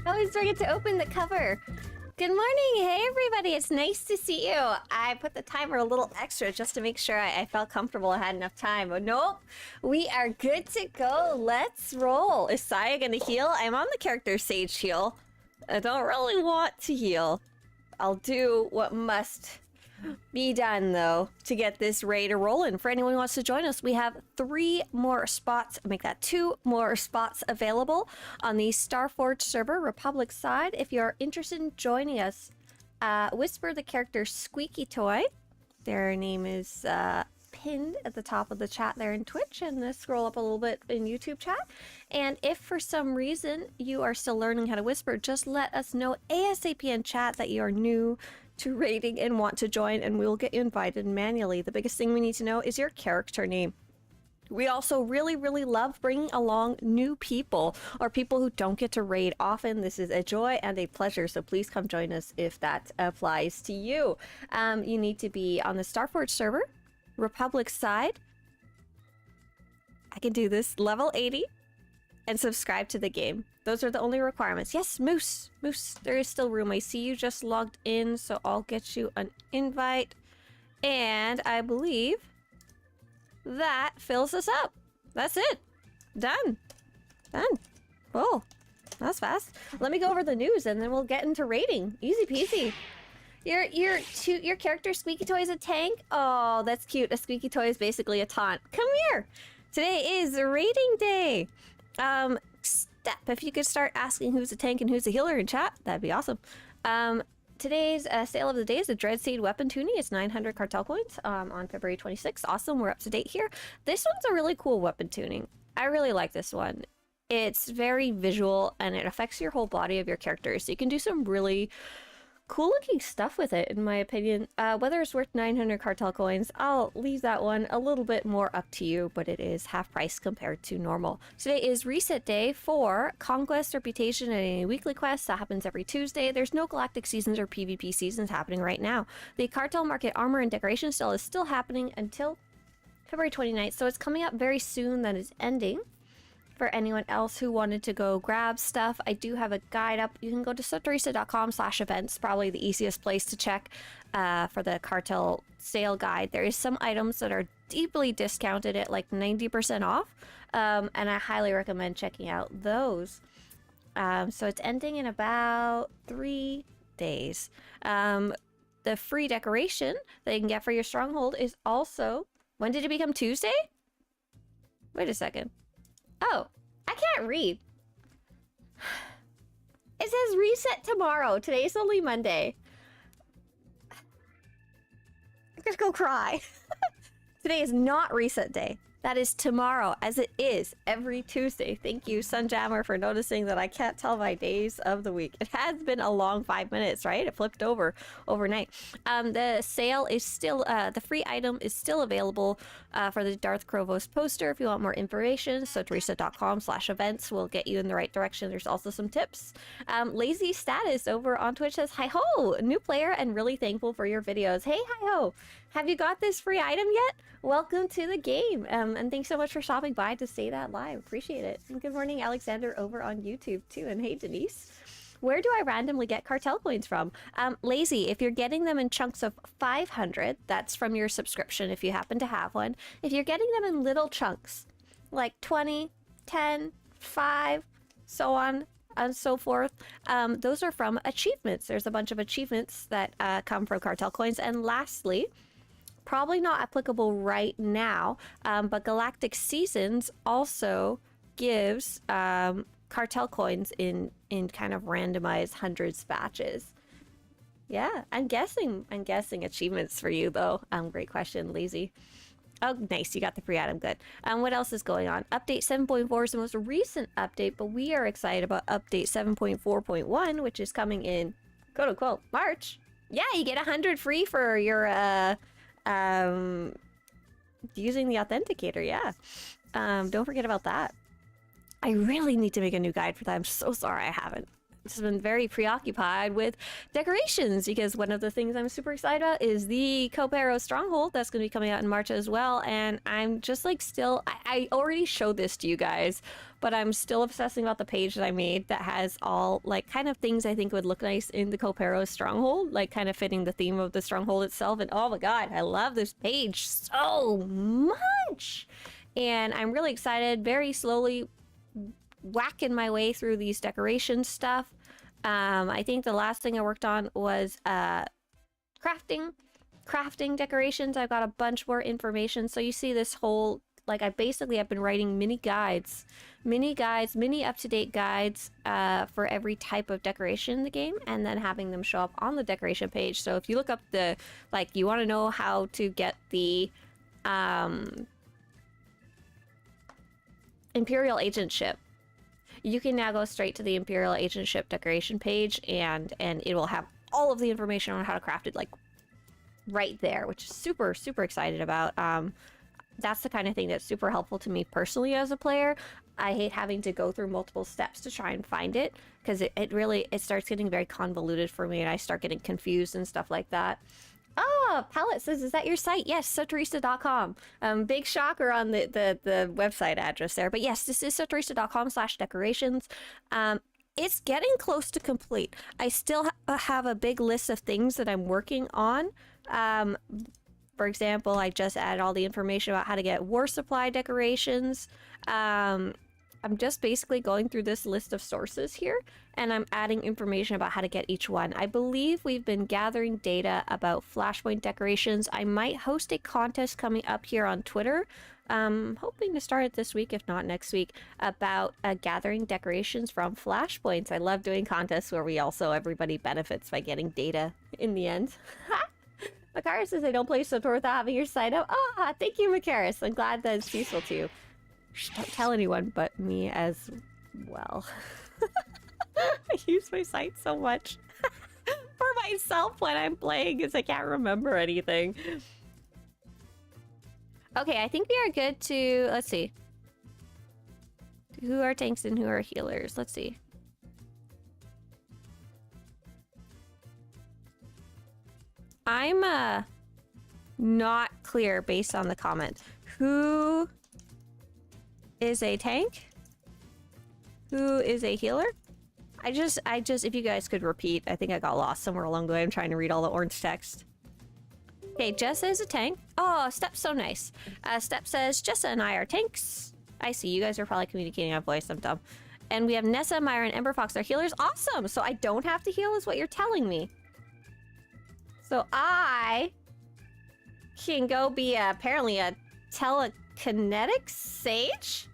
always forget to open the cover. Good morning, hey everybody, it's nice to see you. I put the timer a little extra just to make sure I felt comfortable I had enough time, but nope, we are good to go. Let's roll. Is Saya gonna heal? I'm on the character Sage heal. I don't really want to heal. I'll do what must be done though to get this raid rolling. For anyone who wants to join us, we have 3 more spots, make that 2 more spots available on the Starforge server, Republic side. If you're interested in joining us, whisper the character Squeaky Toy. Their name is pinned at the top of the chat there in Twitch, and scroll up a little bit in YouTube chat. And if for some reason you are still learning how to whisper, just let us know ASAP in chat that you are new to raiding and want to join, and we'll get you invited manually. The biggest thing we need to know is your character name. We also really love bringing along new people or people who don't get to raid often. This is a joy and a pleasure, so please come join us if that applies to you. You need to be on the Starforge server, Republic side. I can do this, level 80, and subscribe to the game. Those are the only requirements. Yes, Moose, there is still room. I see you just logged in, so I'll get you an invite. And I believe that fills us up. That's it. Done. Oh, that's fast. Let me go over the news and then we'll get into raiding. Easy peasy. Your character Squeaky Toy is a tank? Oh, that's cute. A Squeaky Toy is basically a taunt. Come here. Today is raiding day. Step, if you could start asking who's a tank and who's a healer in chat, that'd be awesome. Today's sale of the day is the Dreadseed weapon tuning. It's 900 cartel coins on February 26th. Awesome, we're up to date here. This one's a really cool weapon tuning. I really like this one. It's very visual and it affects your whole body of your character, so you can do some really cool looking stuff with it, in my opinion. Whether it's worth 900 cartel coins, I'll leave that one a little bit more up to you, but it is half price compared to normal. Today is reset day for Conquest, Reputation, and any weekly quests. That happens every Tuesday. There's no Galactic Seasons or PvP Seasons happening right now. The Cartel Market Armor and Decoration sale is still happening until February 29th, so it's coming up very soon. That is ending. For anyone else who wanted to go grab stuff, I do have a guide up. You can go to swtorista.com/events, probably the easiest place to check for the cartel sale guide. There is some items that are deeply discounted at like 90% off, and I highly recommend checking out those. So it's ending in about 3 days. The free decoration that you can get for your Stronghold is also... When did it become Tuesday? Wait a second. Oh, I can't read. It says reset tomorrow. Today's only Monday. I'm gonna go cry. Today is not reset day. That is tomorrow, as it is every Tuesday. Thank you, Sunjammer, for noticing that I can't tell my days of the week. It has been a long 5 minutes, right? It flipped over overnight. The sale is still, the free item is still available for the Darth Krovos poster. If you want more information, swtorista.com/events will get you in the right direction. There's also some tips. Lazy Status over on Twitch says, hi ho, new player and really thankful for your videos. Hey, hi ho. Have you got this free item yet? Welcome to the game, and thanks so much for stopping by to say that live. Appreciate it. And good morning, Alexander, over on YouTube too. And hey, Denise. Where do I randomly get cartel coins from? Lazy, if you're getting them in chunks of 500, that's from your subscription if you happen to have one. If you're getting them in little chunks, like 20, 10, 5, so on and so forth, those are from achievements. There's a bunch of achievements that come from cartel coins. And lastly, probably not applicable right now, but Galactic Seasons also gives cartel coins in kind of randomized hundreds batches. Yeah, I'm guessing achievements for you though. Great question, Lazy. Oh, nice, you got the free item, good. What else is going on? Update 7.4 is the most recent update, but we are excited about update 7.4.1, which is coming in, quote unquote, March. Yeah, you get 100 free for your using the authenticator. Yeah, don't forget about that. I really need to make a new guide for that. I'm so sorry I haven't. has been very preoccupied with decorations, because one of the things I'm super excited about is the Copero Stronghold that's going to be coming out in March as well. And I'm just like still, I already showed this to you guys, but I'm still obsessing about the page that I made that has all like kind of things I think would look nice in the Copero Stronghold, like kind of fitting the theme of the Stronghold itself. And oh my god, I love this page so much. And I'm really excited, very slowly whacking my way through these decoration stuff. I think the last thing I worked on was crafting decorations. I've got a bunch more information. So you see this whole, like, I've been writing mini up-to-date guides for every type of decoration in the game, and then having them show up on the decoration page. So if you look up the, like, you want to know how to get the Imperial Agentship, you can now go straight to the Imperial Agentship decoration page, and it will have all of the information on how to craft it, like, right there, which is super, super excited about. That's the kind of thing that's super helpful to me personally as a player. I hate having to go through multiple steps to try and find it, because it starts getting very convoluted for me, and I start getting confused and stuff like that. Oh, Palette says, is that your site? Yes, Swtorista.com. Big shocker on the website address there. But yes, this is Swtorista.com/decorations. It's getting close to complete. I still have a big list of things that I'm working on. For example, I just added all the information about how to get war supply decorations. I'm just basically going through this list of sources here, and I'm adding information about how to get each one. I believe we've been gathering data about Flashpoint decorations. I might host a contest coming up here on Twitter. Hoping to start it this week, if not next week, about gathering decorations from Flashpoints. I love doing contests where everybody benefits by getting data in the end. Makaris says, I don't play Swtorista without having your site up. Ah, thank you, Makaris. I'm glad that it's useful to you. Shh, don't tell anyone but me as well. I use my site so much for myself when I'm playing, because I can't remember anything. Okay, I think we are good to... Let's see. Who are tanks and who are healers? Let's see. I'm not clear based on the comment. Who is a tank? Who is a healer? I just, if you guys could repeat, I think I got lost somewhere along the way. I'm trying to read all the orange text. Okay, Jessa is a tank. Oh, Step's so nice. Step says, Jessa and I are tanks. I see, you guys are probably communicating on voice, I'm dumb. And we have Nessa, Myra, and Ember Fox are healers. Awesome, so I don't have to heal is what you're telling me. So I can go be apparently a telekinetic sage?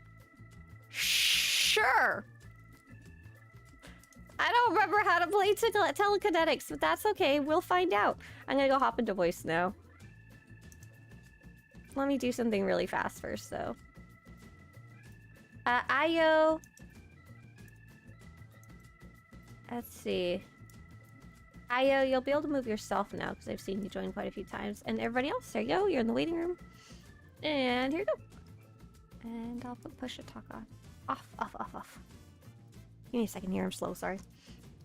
Sure. I don't remember how to play telekinetics, but that's okay. We'll find out. I'm gonna go hop into voice now. Let me do something really fast first, though. Ayo. Let's see. Ayo, you'll be able to move yourself now, because I've seen you join quite a few times. And everybody else, there you go. You're in the waiting room. And here you go. And I'll put push to talk on. Off, off, off, off. Give me a second here. I'm slow, sorry.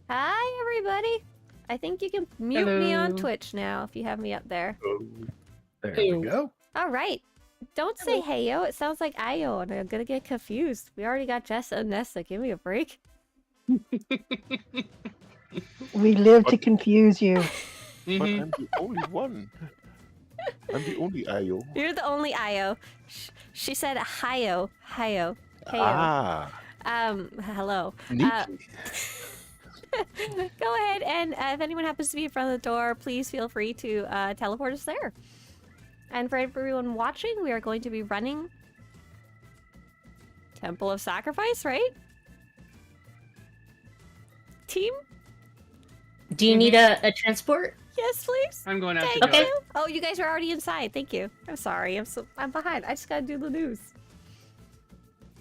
Hi, everybody. I think you can mute me on Twitch now if you have me up there. There we go. All right. Don't say heyo. It sounds like Ayo, and I'm gonna get confused. We already got Jessa and Nessa. Give me a break. We live to confuse you. But I'm the only one. I'm the only Ayo. You're the only Ayo. She said Hayo. Hayo. Heyo. Ah. Hello. Neatly. Go ahead, and if anyone happens to be in front of the door, please feel free to teleport us there. And for everyone watching, we are going to be running Temple of Sacrifice, right? Team? Do you need a transport? Yes, please. I'm going out Thank to do you. it. Oh, you guys are already inside. Thank you. I'm sorry. I'm behind. I just gotta do the news.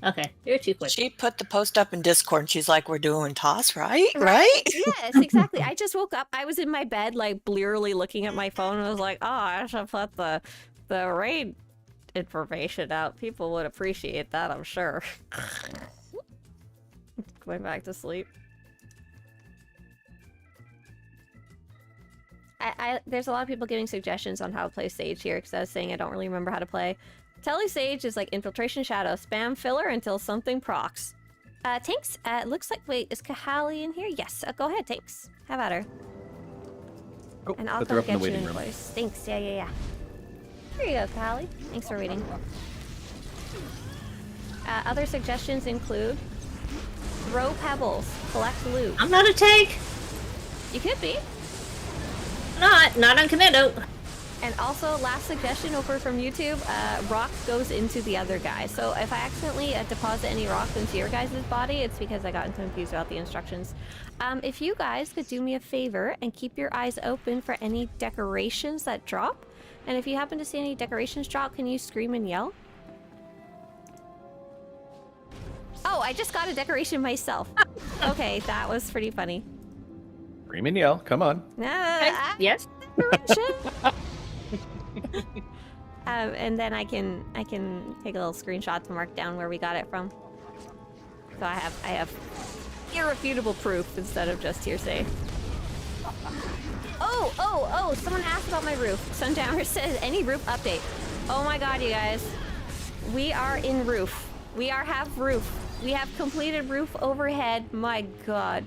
Okay, you're too quick. She put the post up in Discord and she's like, we're doing toss, right? Right? Yes, exactly. I just woke up. I was in my bed, like, blearily looking at my phone, and I was like, oh, I should put the raid information out. People would appreciate that, I'm sure. Going back to sleep. there's a lot of people giving suggestions on how to play Sage here because I was saying I don't really remember how to play. Telly Sage is like Infiltration Shadow, spam filler until something procs. Tanks, looks like, wait, is Kahali in here? Yes, go ahead, Tanks. Have at her. Oh, And I'll but come they're up in get the you waiting in room. voice. Thanks, yeah. Here you go, Kahali. Thanks for waiting. Other suggestions include throw pebbles, collect loot. I'm not a tank. You could be. Not on commando. And also, last suggestion over from YouTube, rock goes into the other guy. So if I accidentally deposit any rocks into your guys' body, it's because I got confused about the instructions. If you guys could do me a favor and keep your eyes open for any decorations that drop. And if you happen to see any decorations drop, can you scream and yell? Oh, I just got a decoration myself. Okay, that was pretty funny. Scream and yell. Come on. Yes. And then I can take a little screenshot to mark down where we got it from. So I have irrefutable proof instead of just hearsay. Oh! Someone asked about my roof. Sundowner says any roof update. Oh my god, you guys, we are in roof. We have roof. We have completed roof overhead. My god.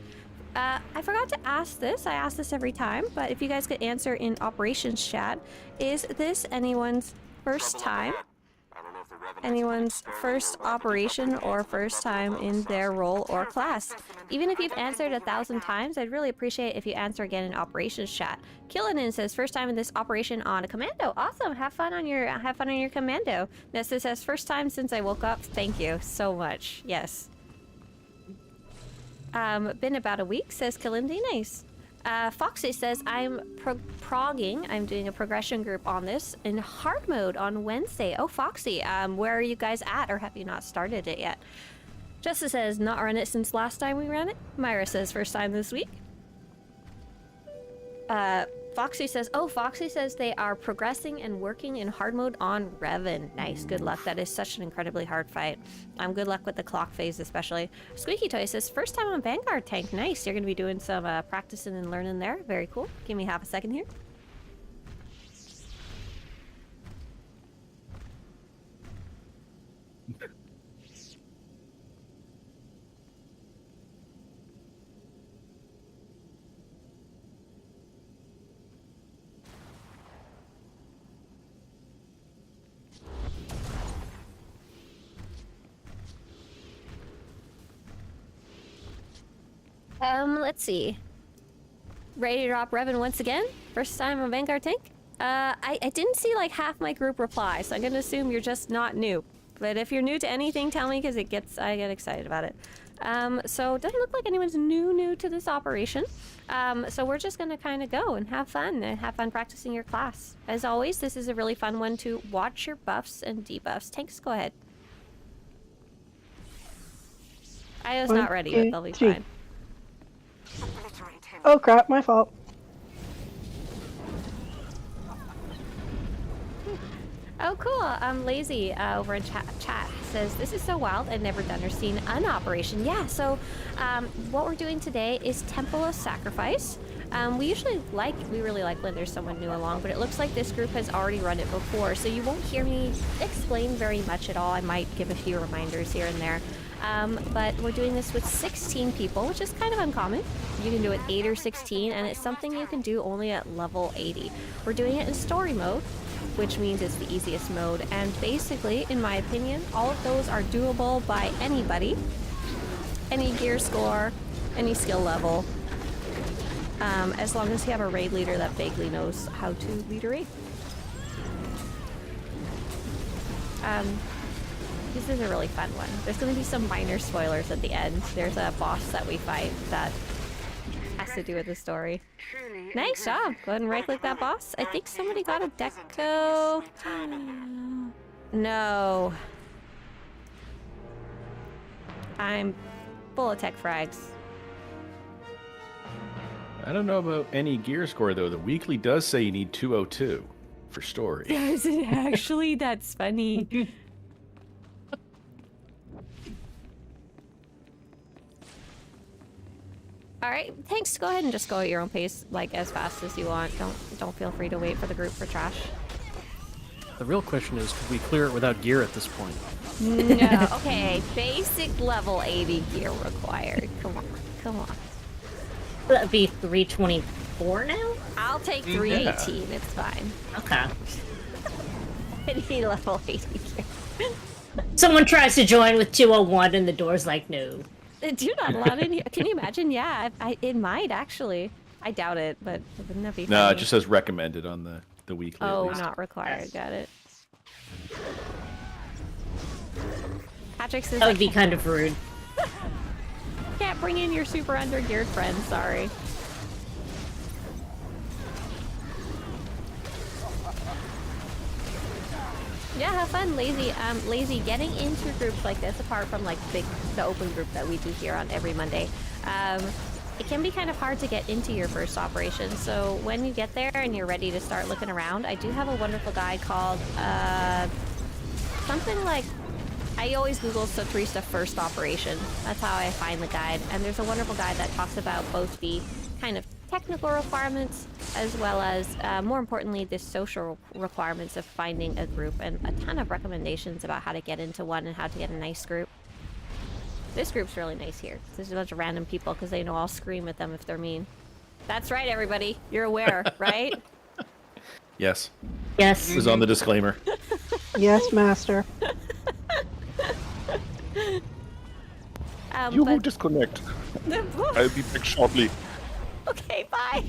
I forgot to ask this. I ask this every time, but if you guys could answer in operations chat, is this anyone's first time? Anyone's first operation or first time in their role or class? Even if you've answered 1,000 times, I'd really appreciate if you answer again in operations chat. Killinen says first time in this operation on a commando. Awesome. Have fun on your commando. Nesta says first time since I woke up. Thank you so much. Yes. Been about a week, says Kalindi. Nice. Foxy says, I'm progging. I'm doing a progression group on this in hard mode on Wednesday. Oh, Foxy, where are you guys at, or have you not started it yet? Justice says, not run it since last time we ran it. Myra says, first time this week. Foxy says they are progressing and working in hard mode on Revan. Nice, good luck. That is such an incredibly hard fight. Good luck with the clock phase especially. Squeaky Toy says, first time on Vanguard tank. Nice, you're going to be doing some practicing and learning there. Very cool. Give me half a second here. Let's see. Ready to drop Revan once again? First time on Vanguard tank? I didn't see like half my group reply, so I'm gonna assume you're just not new. But if you're new to anything, tell me, because I get excited about it. So it doesn't look like anyone's new to this operation. So we're just gonna kind of go and have fun practicing your class. As always, this is a really fun one to watch your buffs and debuffs. Tanks, go ahead. I was not ready, but they'll be fine. Oh crap, my fault. Oh, cool. Lazy over in chat says, this is so wild. I've never done or seen an operation. Yeah, so what we're doing today is Temple of Sacrifice. We really like when there's someone new along, but it looks like this group has already run it before, so you won't hear me explain very much at all. I might give a few reminders here and there. But we're doing this with 16 people, which is kind of uncommon. You can do it 8 or 16, and it's something you can do only at level 80. We're doing it in story mode, which means it's the easiest mode, and basically, in my opinion, all of those are doable by anybody. Any gear score, any skill level, as long as you have a raid leader that vaguely knows how to lead a raid. This is a really fun one. There's going to be some minor spoilers at the end. There's a boss that we fight that has to do with the story. Nice job. Go ahead and right-click that boss. I think somebody got a deco. No. I'm full of tech frags. I don't know about any gear score, though. The weekly does say you need 202 for story. Does it actually? That's funny. right, thanks. Go ahead and just go at your own pace, like as fast as you want. Don't feel free to wait for the group for trash. The real question is, could we clear it without gear at this point? No. Okay, basic level 80 gear required. Come on. That'd be 324 now? I'll take 318. It's fine. Okay. Any level 80 gear. Someone tries to join with 201 and the door's like, no. You're not allowed in here. Can you imagine? Yeah, it might actually. I doubt it, but wouldn't that be funny? No, it just says recommended on the weekly. at Oh, least. not required. Yes. Got it. Patrick says That would be kind of rude. can't bring in your super undergeared friend. Sorry. Yeah, have fun, lazy. Lazy. Getting into groups like this, apart from like the open group that we do here on every Monday, it can be kind of hard to get into your first operation. So when you get there and you're ready to start looking around, I do have a wonderful guide called something like. I always Google Swtorista first operation. That's how I find the guide. And there's a wonderful guide that talks about both the kind of technical requirements as well as, more importantly, the social requirements of finding a group, and a ton of recommendations about how to get into one and how to get a nice group. This group's really nice here. There's a bunch of random people because they know I'll scream at them if they're mean. That's right, everybody. You're aware, right? Yes. Yes. It was on the disclaimer. Yes, master. You But- disconnect. I'll be back shortly. Okay, bye.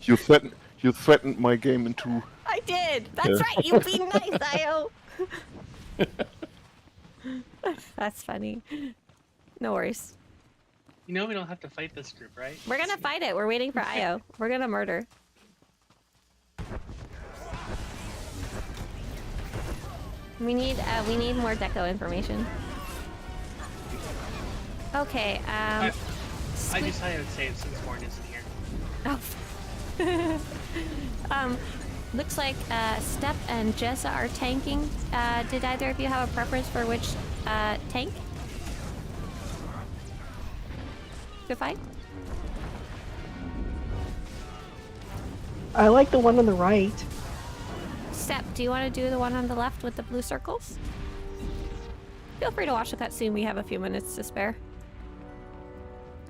You threatened my game into. I did. That's right. You be nice, Io. That's funny. No worries. You know we don't have to fight this group, right? We're gonna fight it. We're waiting for Io. We're gonna murder. We need more deco information. Okay. I decided I would save since Warren isn't here. Oh. Looks like Step and Jessa are tanking. Did either of you have a preference for which tank to fight? I like the one on the right. Step, do you want to do the one on the left with the blue circles? Feel free to watch the cutscene. We have a few minutes to spare.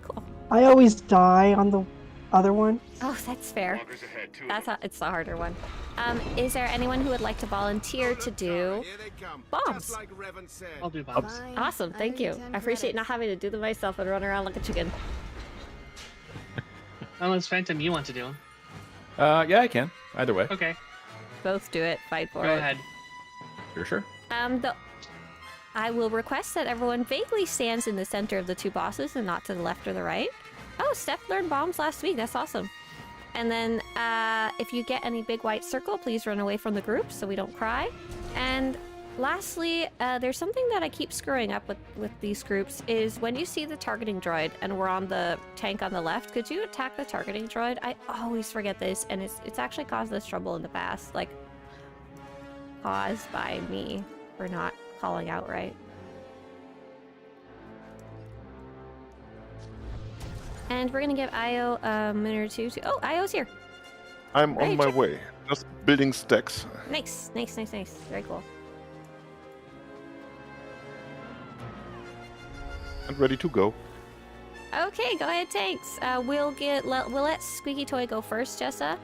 Cool. I always die on the other one. Oh, that's fair. It's the harder one. Is there anyone who would like to volunteer to do bombs? I'll do bombs. Awesome, thank you. I appreciate not having to do them myself and run around like a chicken. Unless Phantom, you want to do them. Yeah, I can. Either way. Okay, Both do it. Fight for go it. ahead. Sure. I will request that everyone vaguely stands in the center of the two bosses and not to the left or the right. Oh, Steph learned bombs last week. That's awesome. And then if you get any big white circle, please run away from the group so we don't cry. And lastly, there's something that I keep screwing up with these groups is when you see the targeting droid and we're on the tank on the left, could you attack the targeting droid? I always forget this, and it's actually caused us trouble in the past, like caused by me for not calling out right. And we're gonna give Io a minute or two to... Oh, Io's here. I'm Hey, on my check- way. Just building stacks. Nice. Very cool. And ready to go. Okay, go ahead, tanks. We'll let Squeaky Toy go first, Jessa.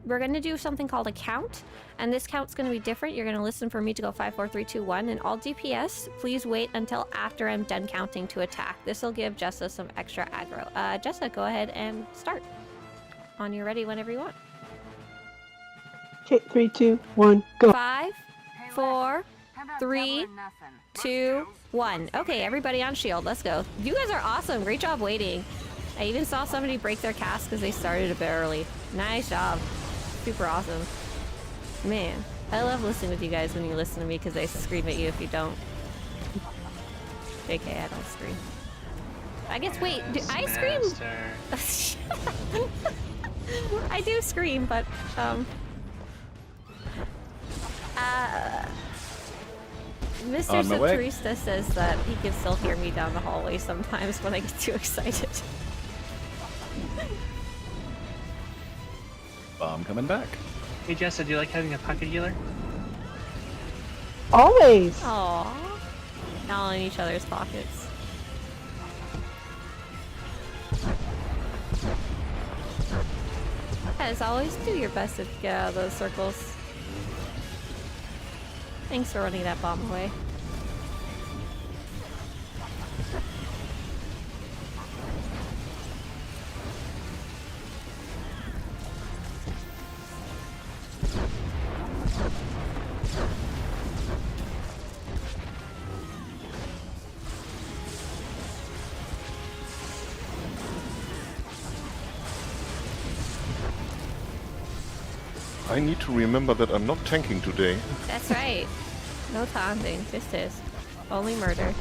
We're gonna do something called a count, and this count's gonna be different. You're gonna listen for me to go 5, 4, 3, 2, 1, and all DPS, please wait until after I'm done counting to attack. This will give Jessa some extra aggro. Jessa, go ahead and start. On your ready whenever you want. Okay, 3, 2, 1, go. 5, 4, 3, 2, 1. Okay, everybody on shield. Let's go. You guys are awesome. Great job waiting. I even saw somebody break their cast because they started a bit early. Nice job. Super awesome. Man, I love listening with you guys when you listen to me because I scream at you if you don't. JK, I don't scream. I guess, wait, do I scream? Master. I do scream, but, Mr. On my way. Swtorista says that he can still hear me down the hallway sometimes when I get too excited. Bomb coming back. Hey Jessa, do you like having a pocket healer? Always. Aww. All in each other's pockets. As always, do your best to get out of those circles. Thanks for running that bomb away. I need to remember that I'm not tanking today. That's right. No taunting. This is only murder.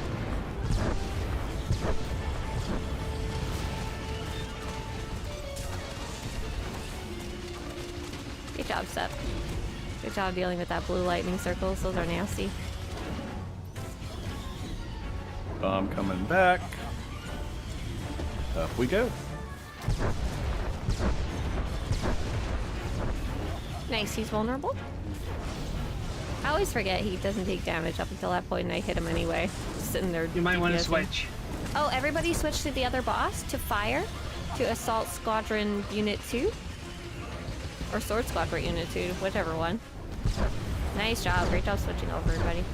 Good job, Sep. Good job dealing with that blue lightning circles. Those are nasty. Bomb coming back. Up we go. Nice, he's vulnerable. I always forget he doesn't take damage up until that point, and I hit him anyway. Just sitting there. You might want to DPSing. switch. Oh, everybody switched to the other boss, to Fire, to Assault Squadron Unit 2. Or Sword Squadron Unit 2, whichever one. Nice job, great job switching over, everybody.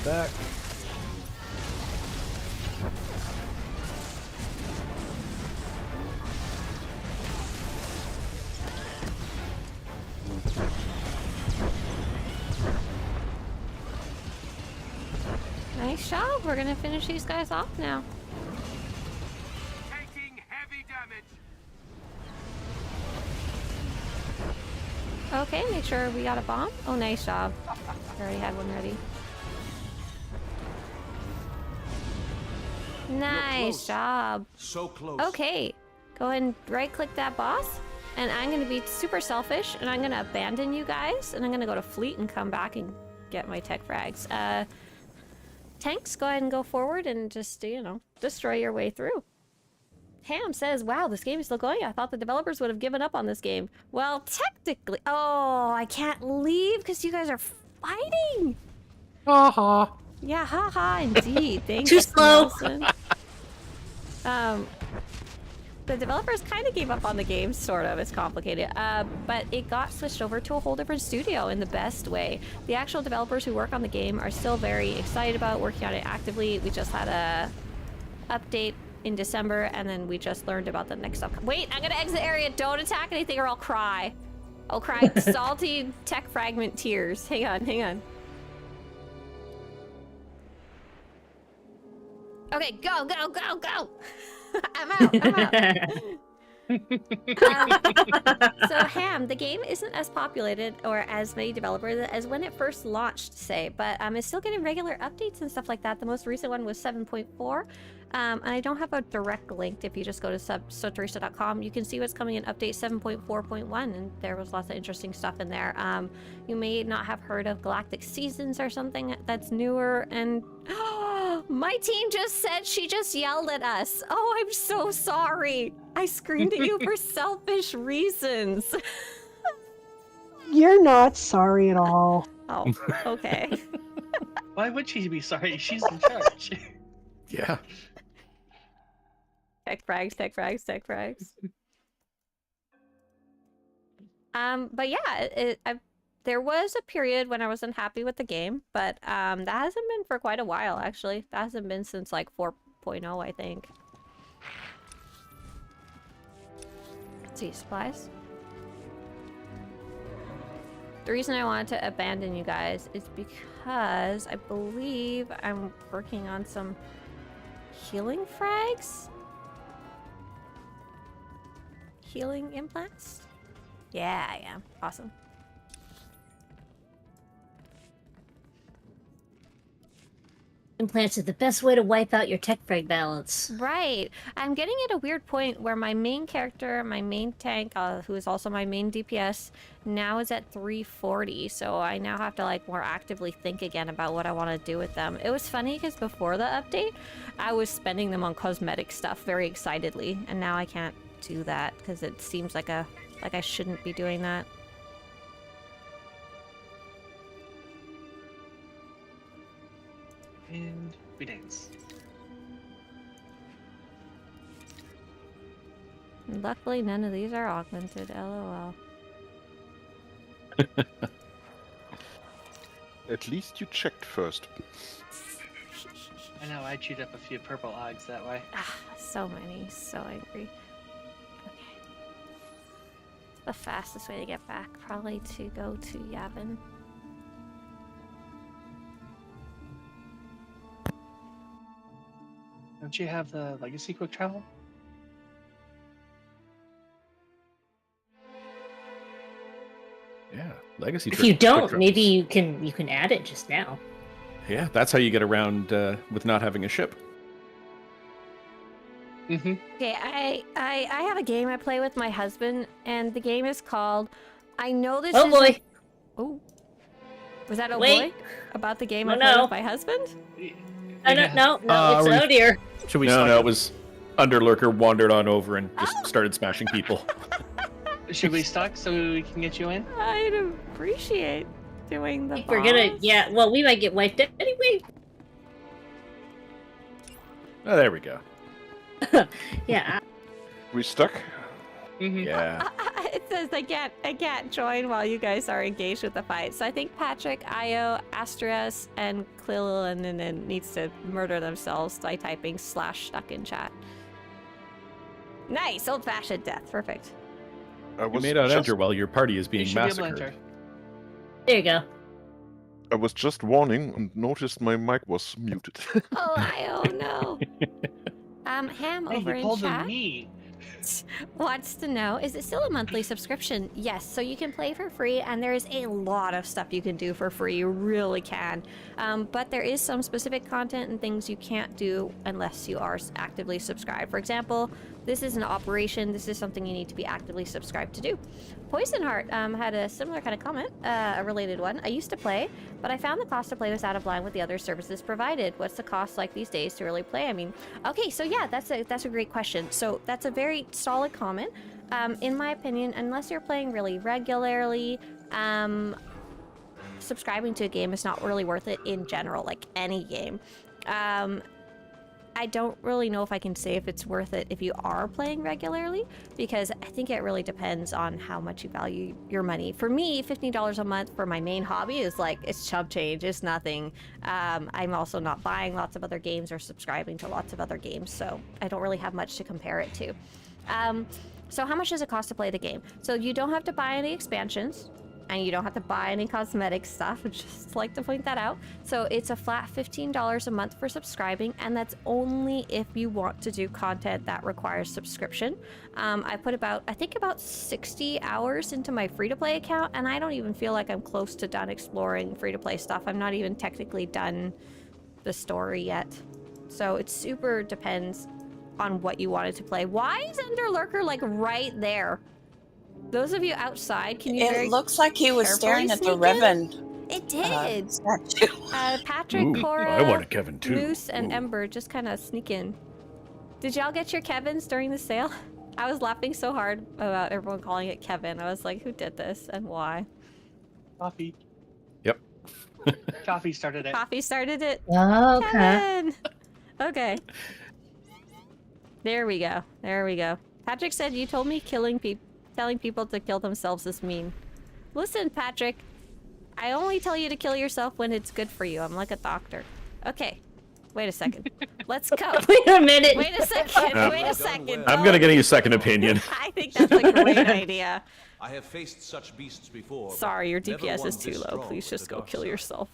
Back. Nice job, we're gonna finish these guys off now. Taking heavy damage. Okay, make sure we got a bomb. Oh, nice job. Already had one ready. Nice job. So close. Okay, go ahead and right-click that boss, and I'm gonna be super selfish, and I'm gonna abandon you guys, and I'm gonna go to fleet and come back and get my tech frags. Tanks, go ahead and go forward and just, you know, destroy your way through. Ham says, wow, this game is still going. I thought the developers would have given up on this game. Well, technically... Oh, I can't leave because you guys are fighting. Haha. Yeah, haha, indeed. Thanks, Too slow. Nelson. The developers kind of gave up on the game, sort of. It's complicated. But it got switched over to a whole different studio in the best way. The actual developers who work on the game are still very excited about working on it actively. We just had a update in December, and then we just learned about the next stuff. Wait, I'm gonna exit area. Don't attack anything or I'll cry. I'll cry salty tech fragment tears. Hang on, hang on. Okay, go, go, go, go! I'm out, I'm out. So, Ham, the game isn't as populated or as many developers as when it first launched, say, but it's still getting regular updates and stuff like that. The most recent one was 7.4. And I don't have a direct link. If you just go to Swtorista.com, you can see what's coming in update 7.4.1, and there was lots of interesting stuff in there. You may not have heard of Galactic Seasons or something that's newer, and my team just said she just yelled at us. Oh, I'm so sorry. I screamed at you for selfish reasons. You're not sorry at all. Oh, okay. Why would she be sorry? She's in charge. Yeah. Tech frags, tech frags, tech frags. But yeah, there was a period when I was unhappy with the game, but that hasn't been for quite a while, actually. That hasn't been since like 4.0, I think. Let's see, supplies. The reason I wanted to abandon you guys is because I believe I'm working on some Healing frags? Healing implants? Yeah, I am. Awesome. Implants are the best way to wipe out your tech frag balance. Right. I'm getting at a weird point where my main character, my main tank, who is also my main DPS, now is at 340. So I now have to like more actively think again about what I want to do with them. It was funny because before the update, I was spending them on cosmetic stuff very excitedly, and now I can't do that because it seems like I shouldn't be doing that. And we dance. Luckily, none of these are augmented. LOL. At least you checked first. I know, I chewed up a few purple odds that way. Ah, so many. So angry. Okay. The fastest way to get back, probably to go to Yavin. Don't you have the legacy quick travel? Yeah, legacy. If trip- you quick don't, travels. maybe you can add it just now. Yeah, that's how you get around with not having a ship. Mm-hmm. Okay, I have a game I play with my husband, and the game is called I know this Oh is boy. Oh. Was that oh Wait. boy? About the game Oh, I play no. with my husband? I don't know. No, it's are we- oh dear. Should we No, start? no, it was Underlurker wandered on over and just started smashing people. Should we stock so we can get you in? I'd appreciate doing the I think we're gonna. boss. Yeah. Well, we might get wiped out anyway. Oh, there we go. Yeah. We stuck? Mm-hmm. Yeah. It says I can't join while you guys are engaged with the fight. So I think Patrick, Io, Astrias, and Clillen needs to murder themselves by typing /stuck in chat. Nice, old-fashioned death. Perfect. I You was may not just, enter while your party is You being should be able to massacred. enter. There you go. I was just warning and noticed my mic was muted. Oh, Io, no. Ham Hey, over you in pulled chat a me. wants to know, is it still a monthly subscription? Yes, so you can play for free, and there is a lot of stuff you can do for free. You really can. But there is some specific content and things you can't do unless you are actively subscribed. For example, this is an operation. This is something you need to be actively subscribed to do. Poisonheart had a similar kind of comment, a related one. I used to play, but I found the cost to play was out of line with the other services provided. What's the cost like these days to really play? I mean, okay, so yeah, that's a great question. So that's a very solid comment. In my opinion, unless you're playing really regularly, subscribing to a game is not really worth it in general, like any game. I don't really know if I can say if it's worth it if you are playing regularly, because I think it really depends on how much you value your money. For me, $15 a month for my main hobby is like, it's chump change, it's nothing. I'm also not buying lots of other games or subscribing to lots of other games, so I don't really have much to compare it to. So how much does it cost to play the game? So you don't have to buy any expansions, and you don't have to buy any cosmetic stuff. I'd just like to point that out. So it's a flat $15 a month for subscribing, and that's only if you want to do content that requires subscription. I put I think about 60 hours into my free-to-play account, and I don't even feel like I'm close to done exploring free-to-play stuff. I'm not even technically done the story yet. So it super depends on what you wanted to play. Why is Underlurker like right there? Those of you outside, can you very It looks like he was carefully staring at the sneak in? Revan It did. statue. Patrick, Ooh, Cora, I want a Kevin too. Moose, and Ooh. Ember just kind of sneak in. Did y'all get your Kevins during the sale? I was laughing so hard about everyone calling it Kevin. I was like, who did this and why? Coffee. Yep. Coffee started it. Coffee started it. Okay. Kevin! Okay. There we go. There we go. Patrick said, you told me telling people to kill themselves is mean. Listen, Patrick. I only tell you to kill yourself when it's good for you. I'm like a doctor. Okay. Wait a second. Let's go. Wait a minute. Wait a second. Wait a second. I'm gonna get a second opinion. I think that's a great idea. I have faced such beasts before. but Sorry, your never DPS one is too this low. strong Please with just the go dark kill side. yourself.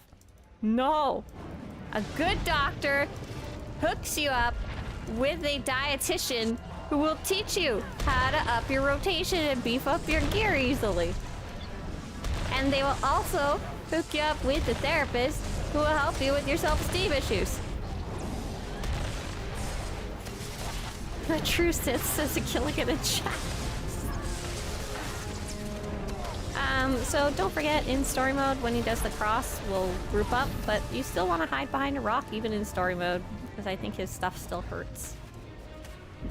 No. A good doctor hooks you up with a dietitian who will teach you how to up your rotation and beef up your gear easily. And they will also hook you up with a therapist who will help you with your self-esteem issues. The true Sith says a killing in a chat. So don't forget, in story mode, when he does the cross, we'll group up, but you still want to hide behind a rock even in story mode, because I think his stuff still hurts.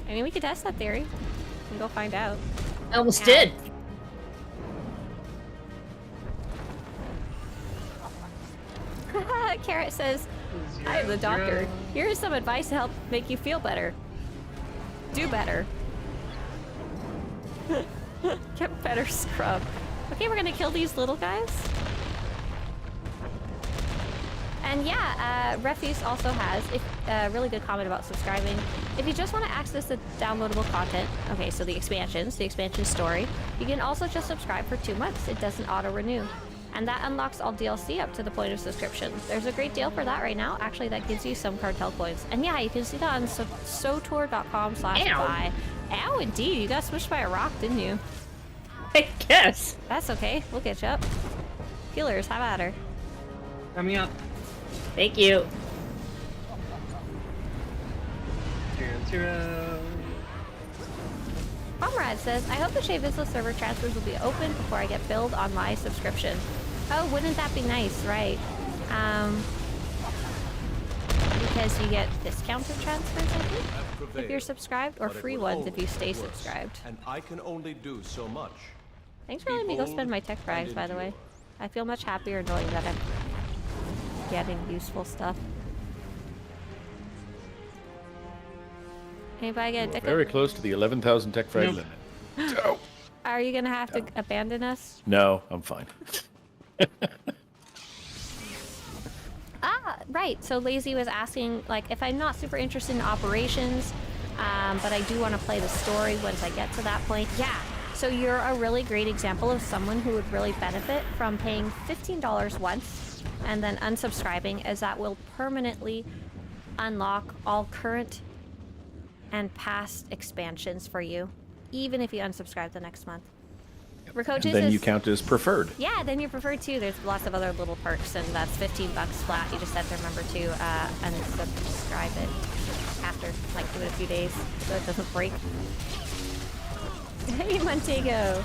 I mean, we could test that theory. We can go find out. I almost did. Carrot says, I am the doctor. Here is some advice to help make you feel better. Do better. Get better scrub. Okay, we're gonna kill these little guys. And yeah, Refuse also has a really good comment about subscribing. If you just want to access the downloadable content, okay, so the expansion story, you can also just subscribe for 2 months. It doesn't auto-renew. And that unlocks all DLC up to the point of subscription. There's a great deal for that right now. Actually, that gives you some Cartel coins. And yeah, you can see that on Swtor.com/buy. Ow, indeed. You got smushed by a rock, didn't you? I guess. That's okay. We'll get you up. Healers, have at her. Coming up. Thank you. 0-0. Comrade says, I hope the Shea Vizsla server transfers will be open before I get billed on my subscription. Oh, wouldn't that be nice, right? Because you get discounted transfers, I think, if you're subscribed, or free ones if you stay subscribed. And I can only do so much. Thanks for letting me go spend my tech frags, by the way. I feel much happier knowing that I'm getting useful stuff. Anybody get a ticket? Very close to the 11,000 tech frag limit. Oh. Are you gonna have to abandon us? No, I'm fine. Right. So Lazy was asking, like, if I'm not super interested in operations, but I do want to play the story once I get to that point. Yeah. So you're a really great example of someone who would really benefit from paying $15 once and then unsubscribing, as that will permanently unlock all current and past expansions for you, even if you unsubscribe the next month. And then you count as preferred. Yeah, then you're preferred too. There's lots of other little perks, and that's $15 flat. You just have to remember to unsubscribe it after, like, give it a few days so it doesn't break. Hey, Montego.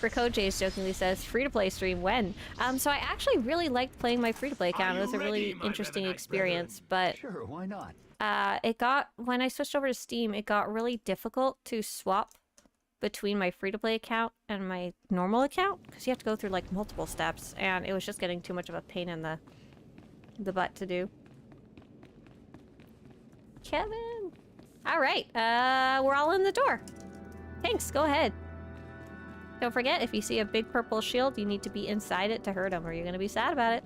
Ricoj's jokingly says, free-to-play stream when? So I actually really liked playing my free-to-play account. It was a really interesting experience, but sure, why not? When I switched over to Steam, it got really difficult to swap between my free-to-play account and my normal account, because you have to go through, like, multiple steps, and it was just getting too much of a pain in the butt to do. Kevin! Alright, we're all in the door. Thanks, go ahead. Don't forget, if you see a big purple shield, you need to be inside it to hurt him, or you're gonna be sad about it.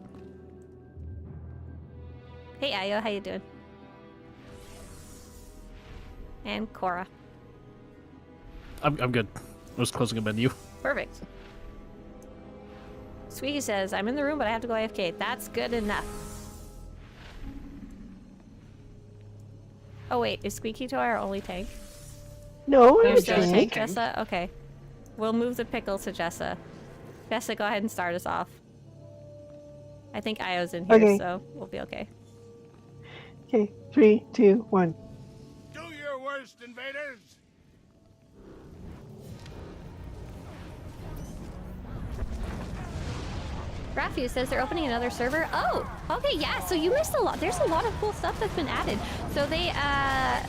Hey, Ayo, how you doing? And Cora. I'm good. I was closing a menu. Perfect. Squeaky says, I'm in the room, but I have to go AFK. That's good enough. Oh wait, is Squeaky Toy our only tank? No, You're it's still a tank, tank. Jessa? Okay. We'll move the pickle to Jessa. Jessa, go ahead and start us off. I think Io's in here, Okay. so we'll be okay. Okay, 3, 2, 1. Do your worst, invaders! Rafu says they're opening another server. Oh, okay, yeah, so you missed a lot. There's a lot of cool stuff that's been added. So they, I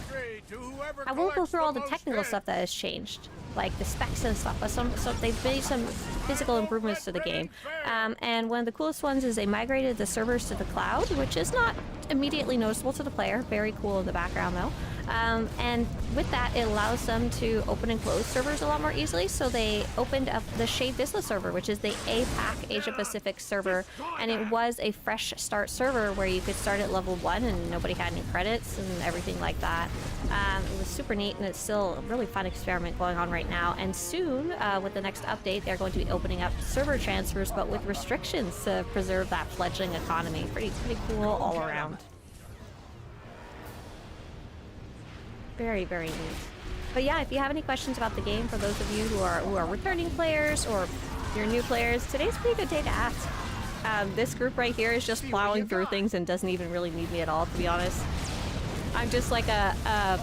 won't go through all the technical stuff that has changed, like the specs and stuff, but so they've made some physical improvements to the game. And one of the coolest ones is they migrated the servers to the cloud, which is not immediately noticeable to the player. Very cool in the background though. And with that, it allows them to open and close servers a lot more easily. So they opened up the Shade Vista server, which is the APAC Asia Pacific server, and it was a fresh start server where you could start at level 1 and nobody had any credits and everything like that. It was super neat, and it's still a really fun experiment going on right now. And soon, with the next update, they're going to be opening up server transfers, but with restrictions to preserve that fledgling economy. Pretty cool all around. Very, very neat. But yeah, if you have any questions about the game, for those of you who are returning players or you're new players, today's a pretty good day to ask. This group right here is just plowing through things and doesn't even really need me at all, to be honest. I'm just like a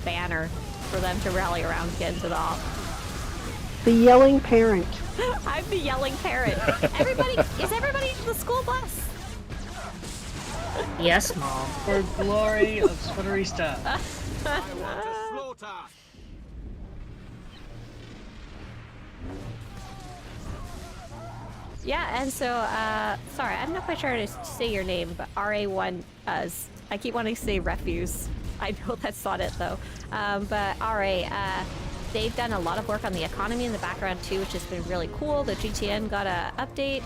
banner for them to rally around to get into the op. The yelling parent. I'm the yelling parent. Is everybody in the school bus? Yes, Mom. For glory of Swtorista. I want to slaughter. Yeah, and so, sorry, I'm not quite sure how to say your name, but RA1, I keep wanting to say refuse. I know that's not it, though. But RA, they've done a lot of work on the economy in the background, too, which has been really cool. The GTN got an update.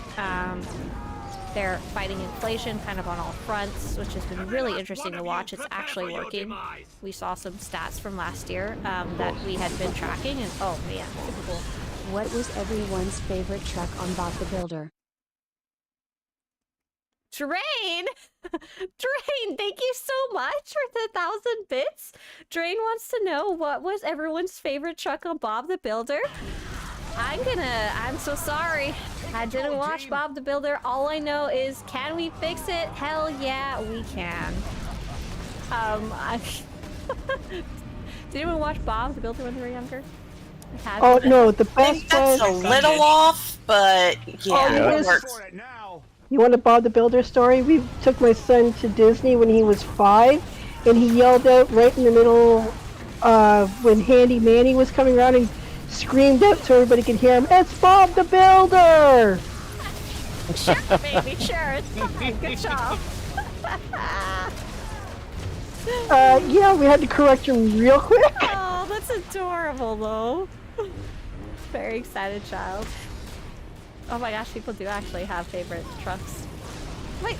They're fighting inflation kind of on all fronts, which has been really interesting to watch. It's actually working. We saw some stats from last year that we had been tracking, and oh man, super cool. What was everyone's favorite truck on Bob the Builder? Drain! Drain, thank you so much for the 1,000 bits. Drain wants to know what was everyone's favorite truck on Bob the Builder. I'm so sorry. I didn't watch Bob the Builder. All I know is, can we fix it? Hell yeah, we can. Did anyone watch Bob the Builder when they were younger? Oh no, the I think best that's was... a little off, but yeah, it works. You want a Bob the Builder story? We took my son to Disney when he was 5, and he yelled out right in the middle when Handy Manny was coming around and screamed out so everybody could hear him, "It's Bob the Builder!" Sure, baby, sure, it's fine. Good job. Yeah, we had to correct him real quick. Oh, that's adorable, though. Very excited child. Oh my gosh, people do actually have favorite trucks. Wait,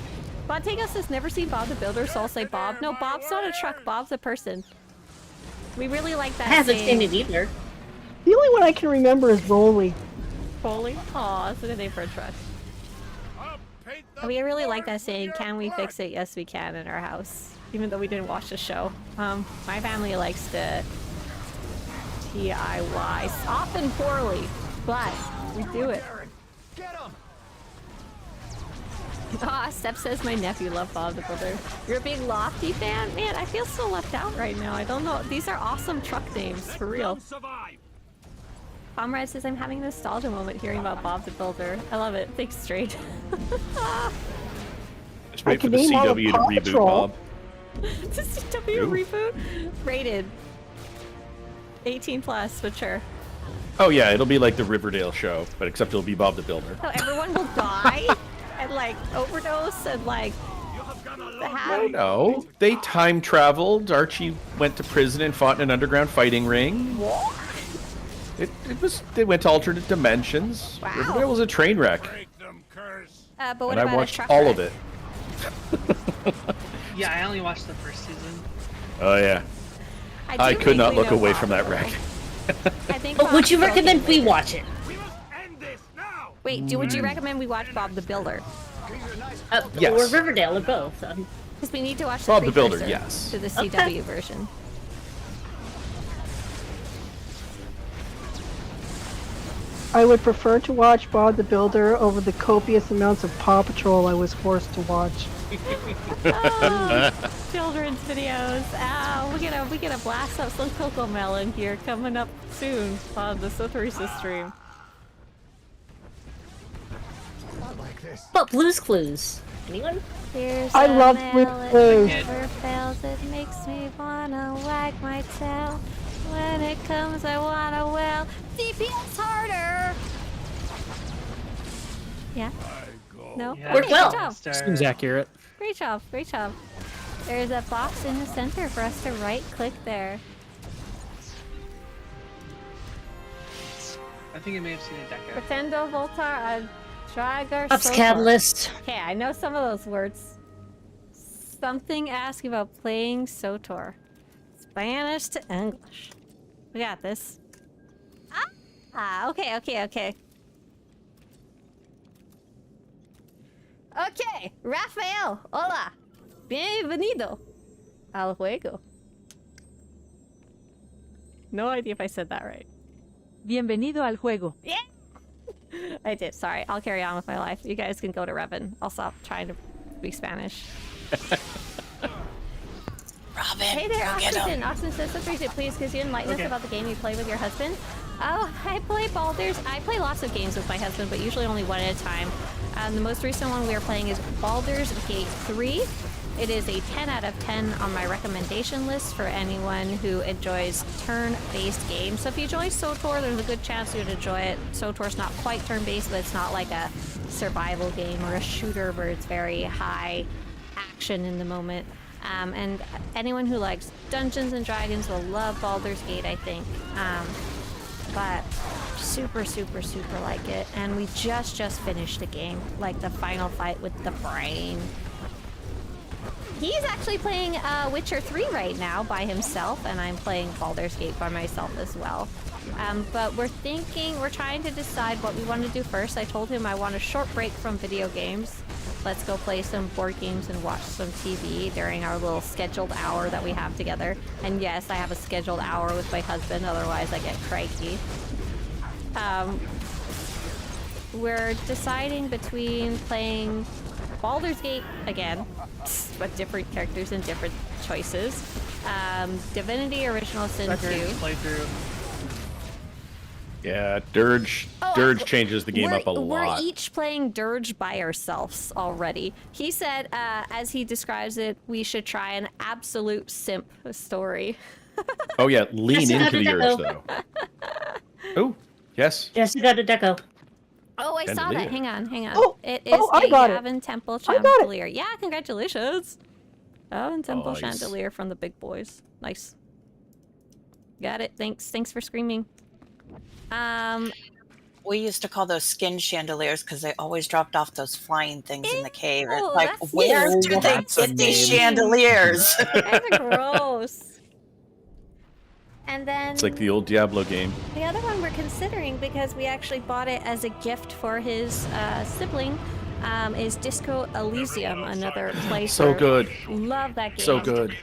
Bontegas has never seen Bob the Builder, so I'll say Bob. No, Bob's not a truck, Bob's a person. We really like that. I haven't seen it either. The only one I can remember is Rolly. Rolly? Aw, that's a good name for a truck. We really like that saying, can we fix it? Yes, we can in our house. Even though we didn't watch the show. My family likes to DIY, often poorly, but we do it. Ah, Step says my nephew loved Bob the Builder. You're a big Lofty fan? Man, I feel so left out right now. I don't know. These are awesome truck names, for real. Comrade says I'm having a nostalgia moment hearing about Bob the Builder. I love it. Thanks, Straight. Just wait for the CW to reboot, Bob. The CW reboot? Rated 18 plus, but sure. Oh yeah, it'll be like the Riverdale show, but except it'll be Bob the Builder. So everyone will die and like overdose and like No, they time traveled. Archie went to prison and fought in an underground fighting ring. What? They went to alternate dimensions. Wow. Riverdale was a train wreck. But what and about I watched a truck all wreck? of it. Yeah, I only watched the first season. Oh yeah. I could not look away from that wreck. I think But would you recommend we watch it? Wait, would you recommend we watch Bob the Builder? Yes. Or Riverdale, or both. Because we need to watch Bob the Builder, precursor yes. to the CW version. I would prefer to watch Bob the Builder over the copious amounts of Paw Patrol I was forced to watch. Oh, children's videos. Ow, we get a blast up some Coco Melon here coming up soon on the Swtorista stream. But Blue's Clues. Anyone? Here's I a love mail, Blue's it Clues. never fails, it makes me wanna wag my tail. When it comes, I wanna well DPS harder. Yeah. No. Yeah, Worked Okay, well. good job. Seems accurate. Great job. Great job. There's a box in the center for us to right-click there. I think I may have seen a deco. Pretendo Voltar, Dragar, Ops Sotar. Catalyst. Okay, I know some of those words. Something asking about playing SWTOR. Spanish to English. We got this. Ah, okay. Okay, Rafael, hola. Bienvenido al juego. No idea if I said that right. Bienvenido al juego. Yeah! I did. Sorry. I'll carry on with my life. You guys can go to Revan. I'll stop trying to speak Spanish. Robin, Hey there, go get him. Austin. Austin says, please, could you enlighten us about the game you play with your husband? Oh, I play Baldur's. I play lots of games with my husband, but usually only one at a time. The most recent one we are playing is Baldur's Gate 3. It is a 10 out of 10 on my recommendation list for anyone who enjoys turn-based games. So if you enjoy SWTOR, there's a good chance you'd enjoy it. SWTOR's not quite turn-based, but it's not like a survival game or a shooter where it's very high action in the moment. And anyone who likes Dungeons and Dragons will love Baldur's Gate, I think. But super like it. And we just finished the game, like the final fight with the brain. He's actually playing Witcher 3 right now by himself, and I'm playing Baldur's Gate by myself as well. But we're trying to decide what we want to do first. I told him I want a short break from video games. Let's go play some board games and watch some TV during our little scheduled hour that we have together. And yes, I have a scheduled hour with my husband, otherwise I get cranky. We're deciding between playing Baldur's Gate again, but different characters and different choices. Divinity Original Sin 2. Playthrough. Yeah, Dirge changes the game up a lot. We're each playing Dirge by ourselves already. He said, as he describes it, we should try an absolute simp story. Oh yeah, lean into the urge though. Oh, yes. Yes, you got a deco. Oh, I saw that. Hang on. Oh, it is I a got it. Yavin Temple I got it. Chandelier. Yeah, congratulations. Yavin Temple Nice. Chandelier from the big boys. Nice. Got it. Thanks for screaming. We used to call those skin chandeliers because they always dropped off those flying things in the cave. Ew, It's like, that's where nasty. do they That's a get these name. chandeliers? That's gross. And then It's like the old Diablo game. the other one we're considering, because we actually bought it as a gift for his sibling, is Disco Elysium, another playthrough. So good. Love that game. So good.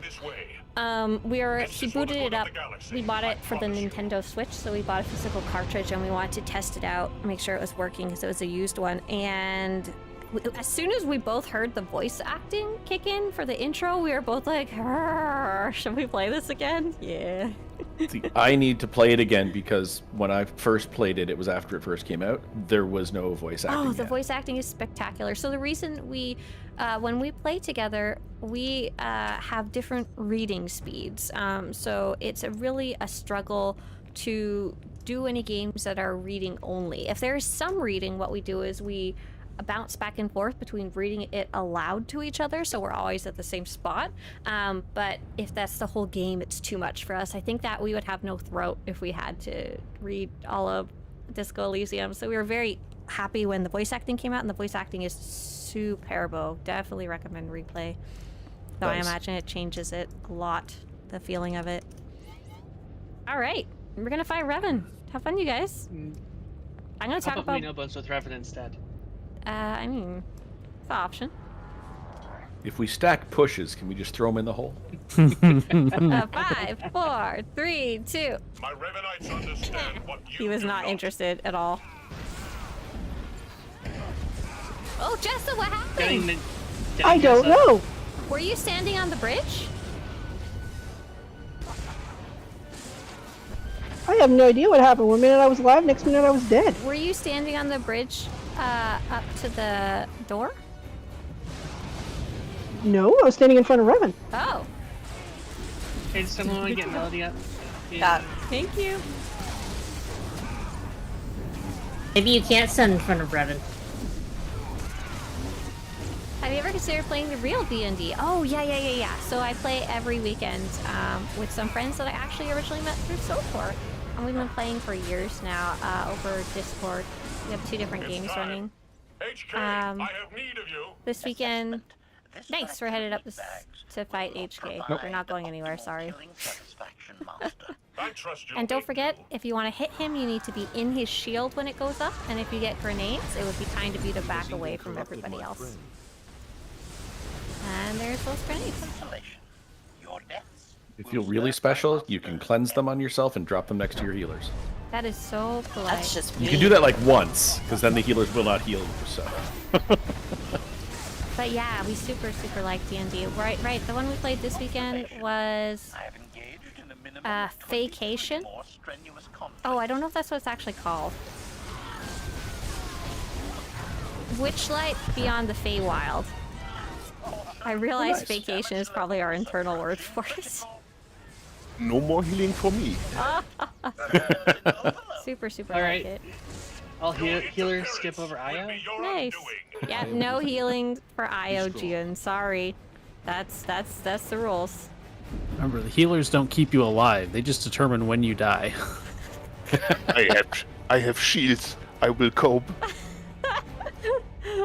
He booted it up. We bought it for the Nintendo Switch, so we bought a physical cartridge and we wanted to test it out, make sure it was working because it was a used one. And as soon as we both heard the voice acting kick in for the intro, we were both like, should we play this again? Yeah. See, I need to play it again because when I first played it, it was after it first came out. There was no voice acting. Oh, the yet. voice acting is spectacular. So the reason we, when we play together, we have different reading speeds. So it's really a struggle to do any games that are reading only. If there is some reading, what we do is we bounce back and forth between reading it aloud to each other, so we're always at the same spot. But if that's the whole game, it's too much for us. I think that we would have no throat if we had to read all of Disco Elysium. So we were very happy when the voice acting came out, and the voice acting is superbo. Definitely recommend replay. Though Nice. I imagine it changes it a lot, the feeling of it. All right, we're gonna fight Revan. Have fun, you guys. I'm gonna How talk about about. we know bones with Revan instead? I mean, it's an option. If we stack pushes, can we just throw them in the hole? 5, 4, 3, 2. My Revanites understand what you He was do not interested at all. Oh, Jessa, what happened? I don't know. Were you standing on the bridge? I have no idea what happened. One minute I was alive, next minute I was dead. Were you standing on the bridge up to the door? No, I was standing in front of Revan. Oh, Hey, does someone want to get Melody up? thank you. Maybe you can't stand in front of Revan. Have you ever considered playing the real D&D? Oh, yeah. So I play every weekend with some friends that I actually originally met through Swtor. And we've been playing for years now over Discord. We have 2 different games running. HK, I have need of you. This weekend... Nice, we're headed up to fight HK. Nope. We're not going anywhere, sorry. I trust you. And don't forget, if you want to hit him, you need to be in his shield when it goes up. And if you get grenades, it would be kind of you to back away from everybody else. And there's those grenades. If you're really special, you can cleanse them on yourself and drop them next to your healers. That is so polite. That's just You me. can do that like once, because then the healers will not heal you. So. But yeah, we super like D&D. Right. The one we played this weekend was Vacation. Oh, I don't know if that's what it's actually called. Witchlight Beyond the Feywild. I realize nice. Vacation is probably our internal word for it. No more healing for me. Super All right. like it. All healers skip over Io. Nice. Yeah, no healing for Io, Gian. Sorry. That's the rules. Remember, the healers don't keep you alive. They just determine when you die. I have shields. I will cope.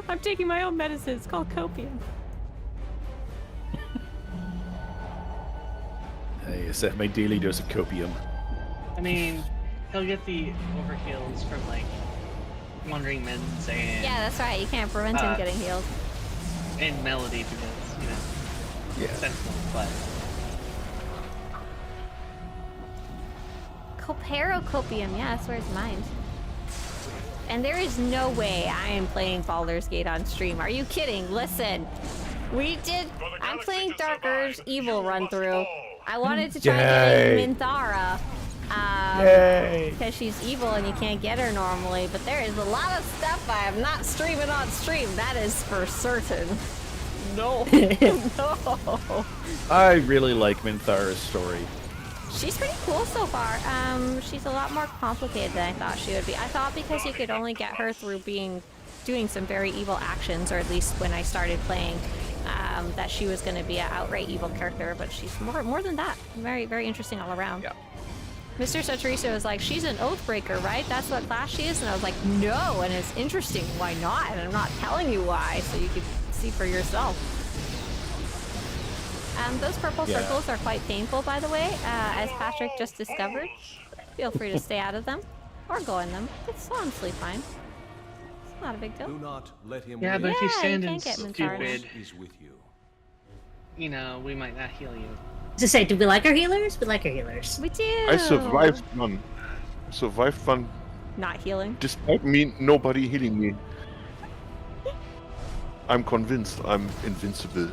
I'm taking my own medicine. It's called copium. I set my daily dose of copium. I mean, he'll get the overheals from like Wandering Men's and Yeah, that's right. You can't prevent him getting healed. and Melody because Yeah. sensible, but Copium, yeah, that's where it's mined. And there is no way I am playing Baldur's Gate on stream. Are you kidding? Listen, I'm playing Dark Urge Evil run through. I wanted to try getting Minthara. Because she's evil and you can't get her normally, but there is a lot of stuff I am not streaming on stream. That is for certain. No. No. I really like Minthara's story. She's pretty cool so far. She's a lot more complicated than I thought she would be. I thought because you could only get her through doing some very evil actions, or at least when I started playing, that she was going to be an outright evil character, but she's more than that. Very, very interesting all around. Yeah. Mr. Swtorista was like, she's an Oathbreaker, right? That's what class she is? And I was like, no, and it's interesting. Why not? And I'm not telling you why, so you can see for yourself. Those purple circles are quite painful, by the way, as Patrick just discovered. Feel free to stay out of them, or go in them. It's honestly fine. It's not a big deal. Do not let him yeah, but if you stand in can't get stupid, is with you. we might not heal you. To say, do we like our healers? We like our healers. We do! I survived one. Not healing. Despite me, nobody healing me. I'm convinced I'm invincible.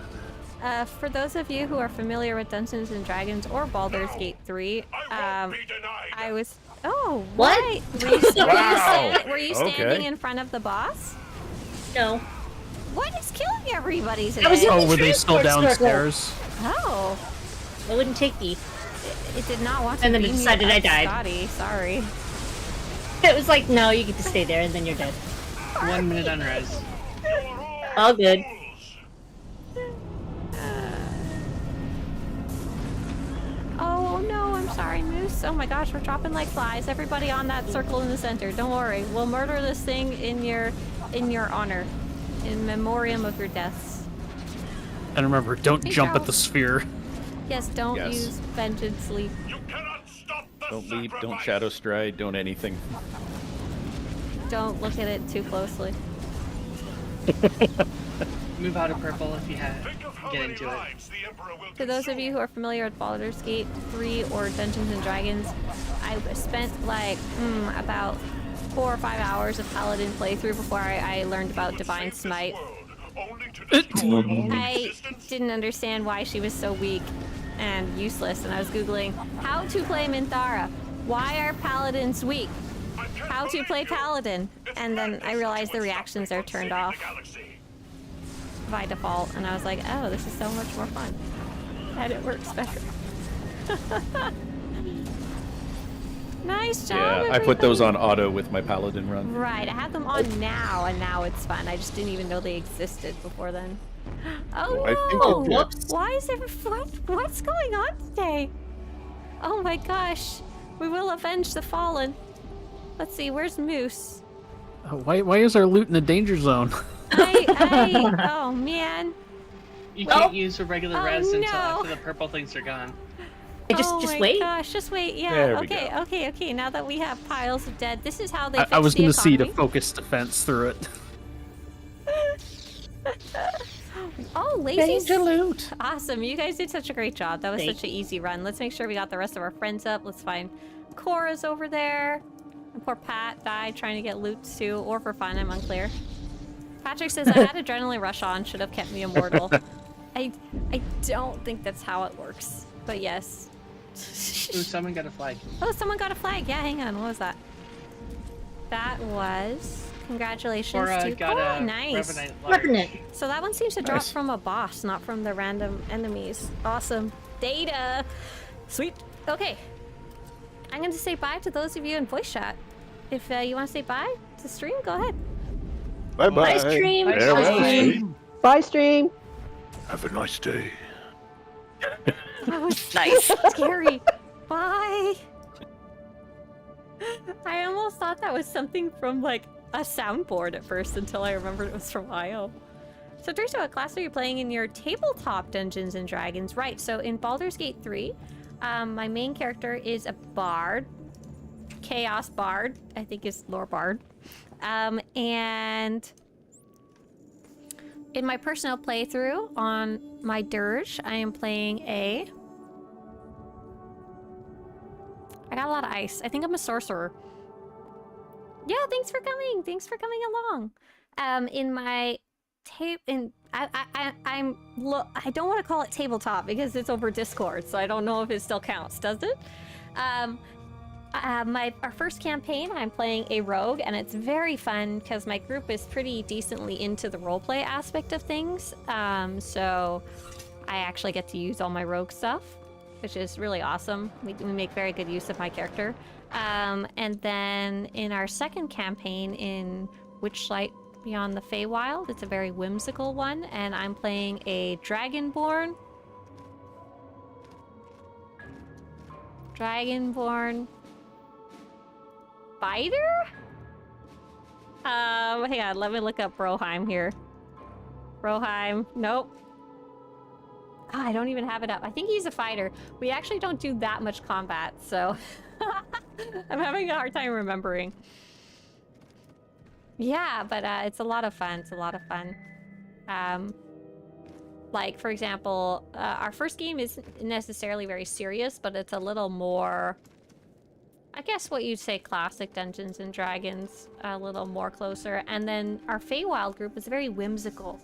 For those of you who are familiar with Dungeons and Dragons or Baldur's Gate 3, I was... Oh, What? why? Were you standing in front of the boss? No. What is killing everybody today? I was in Oh, the were they still transport circle. downstairs? Oh. I wouldn't take me. It did not want to And then it beam you decided up, I died. Scotty. Sorry. It was like, no, you get to stay there and then you're dead. 1 minute on res. All good. Oh no, I'm sorry, Moose. Oh my gosh, we're dropping like flies. Everybody on that circle in the center. Don't worry. We'll murder this thing in your honor. In memoriam of your deaths. And remember, don't jump at the sphere. Yes, don't use Vengeance Leap. Don't leap, don't shadow stride, don't anything. Don't look at it too closely. Move out of purple if you get into it. For those of you who are familiar with Baldur's Gate 3 or Dungeons and Dragons, I spent like about 4 or 5 hours of Paladin playthrough before I learned about Divine Smite. I didn't understand why she was so weak and useless, and I was googling how to play Minthara. Why are Paladins weak? How to play Paladin? And then I realized the reactions are turned off by default, and I was like, oh, this is so much more fun. And it works better. Nice job, Yeah, I put those on everybody. auto with my paladin run. Right, I have them on now, and now it's fun. I just didn't even know they existed before then. Oh I think no! it did. Whoops. Why is there what's going on today? Oh my gosh. We will avenge the fallen. Let's see, where's Moose? Why is our loot in the danger zone? Oh man. You can't use a regular Oh, res until no. after the purple things are gone. Just Oh my wait. gosh, just wait. Yeah. There we Okay. Now that we have piles of dead, this is how they fix I was the gonna see the economy. focus defense through it. Oh, lazy Danger loot. Awesome. You guys did such a great job. That was such an easy run. Let's make sure we got the rest of our friends up. Let's find Cora's over there. And poor Pat died trying to get loot too, or for fun, I'm unclear. Patrick says, I had adrenaline rush on, should have kept me immortal. I don't think that's how it works, but yes. Ooh, someone got a flag. Oh, someone got a flag. Yeah, hang on. What was that? That was... Congratulations Cora to got Cora. a Nice. Revenant large. Revenant. So that one seems to drop Nice. from a boss, not from the random enemies. Awesome. Data. Sweet. Okay. I'm going to say bye to those of you in voice chat. If you want to say bye to stream, go ahead. Bye-bye. Bye, stream. Farewell, Bye. stream. Bye, stream. Have a nice day. That was Nice. scary. Bye. I almost thought that was something from like a soundboard at first until I remembered it was from IO. So Teresa, what class are you playing in your tabletop Dungeons and Dragons? Right, so in Baldur's Gate 3, my main character is a bard. Chaos Bard, I think is Lore Bard. And in my personal playthrough on my Dirge, I am playing a... I got a lot of ice. I think I'm a sorcerer. Yeah, thanks for coming. Thanks for coming along. In my I don't want to call it tabletop because it's over Discord, so I don't know if it still counts. Does it? Our first campaign, I'm playing a rogue, and it's very fun because my group is pretty decently into the roleplay aspect of things. So I actually get to use all my rogue stuff, which is really awesome. We make very good use of my character. And then in our second campaign in Witchlight Beyond the Feywild, it's a very whimsical one, and I'm playing a Dragonborn fighter? Hang on, let me look up Broheim here. Broheim, nope. Oh, I don't even have it up. I think he's a fighter. We actually don't do that much combat, so I'm having a hard time remembering. Yeah, but it's a lot of fun. It's a lot of fun. Like, for example, our first game isn't necessarily very serious, but it's a little more, I guess what you'd say classic Dungeons and Dragons, a little more closer. And then our Feywild group is very whimsical.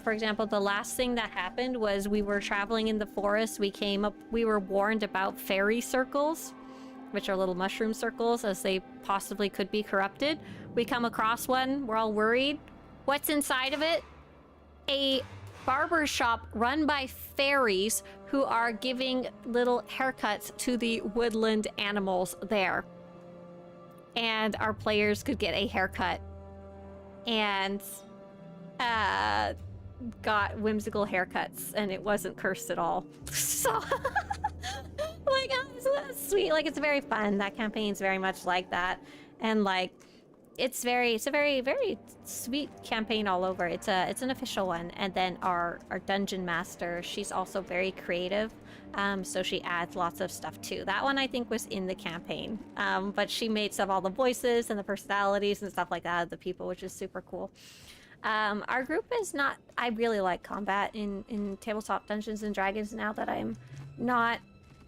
For example, the last thing that happened was we were traveling in the forest. We were warned about fairy circles, which are little mushroom circles, as they possibly could be corrupted. We come across one, we're all worried. What's inside of it? A barber shop run by fairies who are giving little haircuts to the woodland animals there. And our players could get a haircut. And got whimsical haircuts, and it wasn't cursed at all. So, like, that's sweet. Like, it's very fun. That campaign's very much like that, and like, it's a very, very sweet campaign all over. It's an official one. And then our dungeon master, she's also very creative. So she adds lots of stuff too. That one I think was in the campaign. But she made all the voices and the personalities and stuff like that of the people, which is super cool. Our group is not... I really like combat in tabletop Dungeons and Dragons now that I'm not,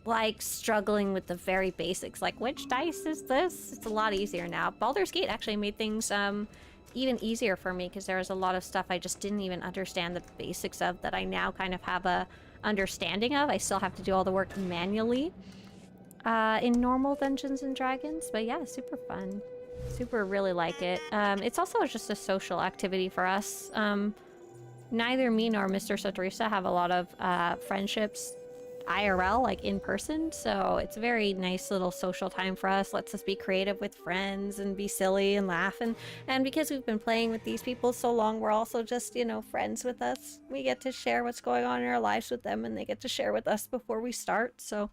like, struggling with the very basics. Like, which dice is this? It's a lot easier now. Baldur's Gate actually made things even easier for me because there was a lot of stuff I just didn't even understand the basics of that I now kind of have a understanding of. I still have to do all the work manually in normal Dungeons and Dragons. But yeah, super fun. Super really like it. It's also just a social activity for us. Neither me nor Mr. Swtorista have a lot of friendships IRL, like in person. So it's a very nice little social time for us. Lets us be creative with friends and be silly and laugh. And because we've been playing with these people so long, we're also just, you know, friends with us. We get to share what's going on in our lives with them, and they get to share with us before we start. So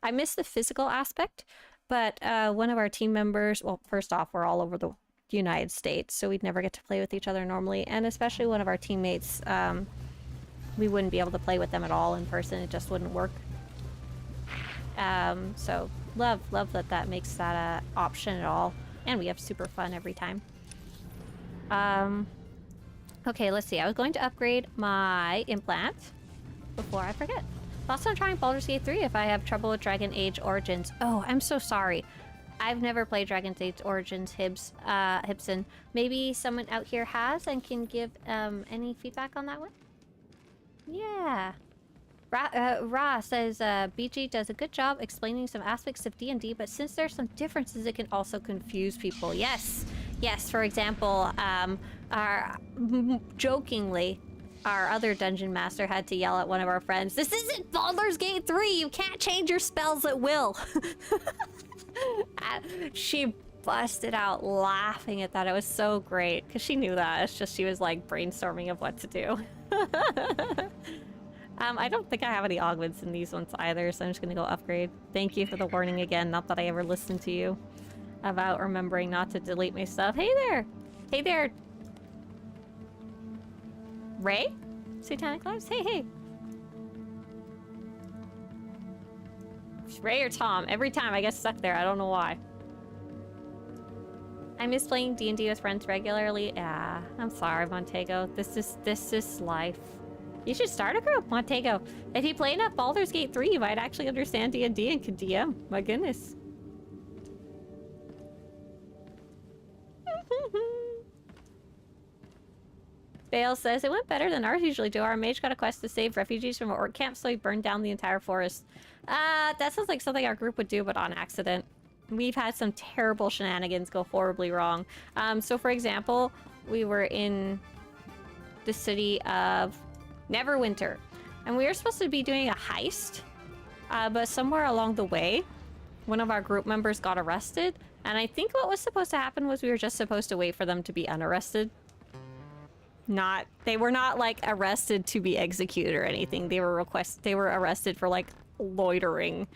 I miss the physical aspect, but one of our team members, well, first off, we're all over the United States, so we'd never get to play with each other normally, and especially one of our teammates, we wouldn't be able to play with them at all in person. It just wouldn't work. So love that makes that a option at all, and we have super fun every time. Okay, let's see. I was going to upgrade my implant before I forget. Thoughts on trying Baldur's Gate 3 if I have trouble with Dragon Age Origins? Oh, I'm so sorry. I've never played Dragon Age Origins, Hibson. Maybe someone out here has and can give any feedback on that one? Yeah. Ra says BG does a good job explaining some aspects of D&D, but since there's some differences, it can also confuse people. Yes. Yes, for example, jokingly, our other dungeon master had to yell at one of our friends, "This isn't Baldur's Gate 3! You can't change your spells at will!" She busted out laughing at that. It was so great, because she knew that. It's just she was like brainstorming of what to do. I don't think I have any augments in these ones either, so I'm just gonna go upgrade. Thank you for the warning again. Not that I ever listened to you about remembering not to delete my stuff. Hey there! Hey there! Ray? Satanic Lives? Hey! Ray or Tom? Every time I get stuck there. I don't know why. I miss playing D&D with friends regularly. Yeah, I'm sorry, Montego. This is life. You should start a group, Montego. If you play enough Baldur's Gate 3, you might actually understand D&D and could DM. My goodness. Bale says, it went better than ours usually do. Our mage got a quest to save refugees from an orc camp, so he burned down the entire forest. That sounds like something our group would do, but on accident. We've had some terrible shenanigans go horribly wrong. So for example, we were in the city of Neverwinter, and we were supposed to be doing a heist, but somewhere along the way, one of our group members got arrested, and I think what was supposed to happen was we were just supposed to wait for them to be unarrested. They were not like arrested to be executed or anything. They were arrested for like loitering,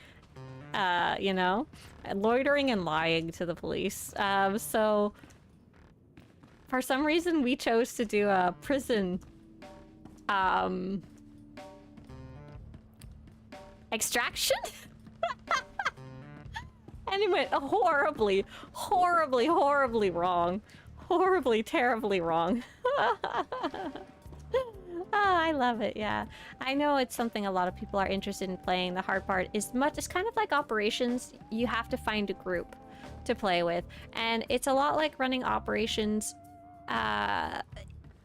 you know, loitering and lying to the police. So for some reason we chose to do a prison extraction. And it went horribly wrong. Horribly, terribly wrong. Oh, I love it, yeah. I know it's something a lot of people are interested in playing. The hard part is it's kind of like operations. You have to find a group to play with. And it's a lot like running operations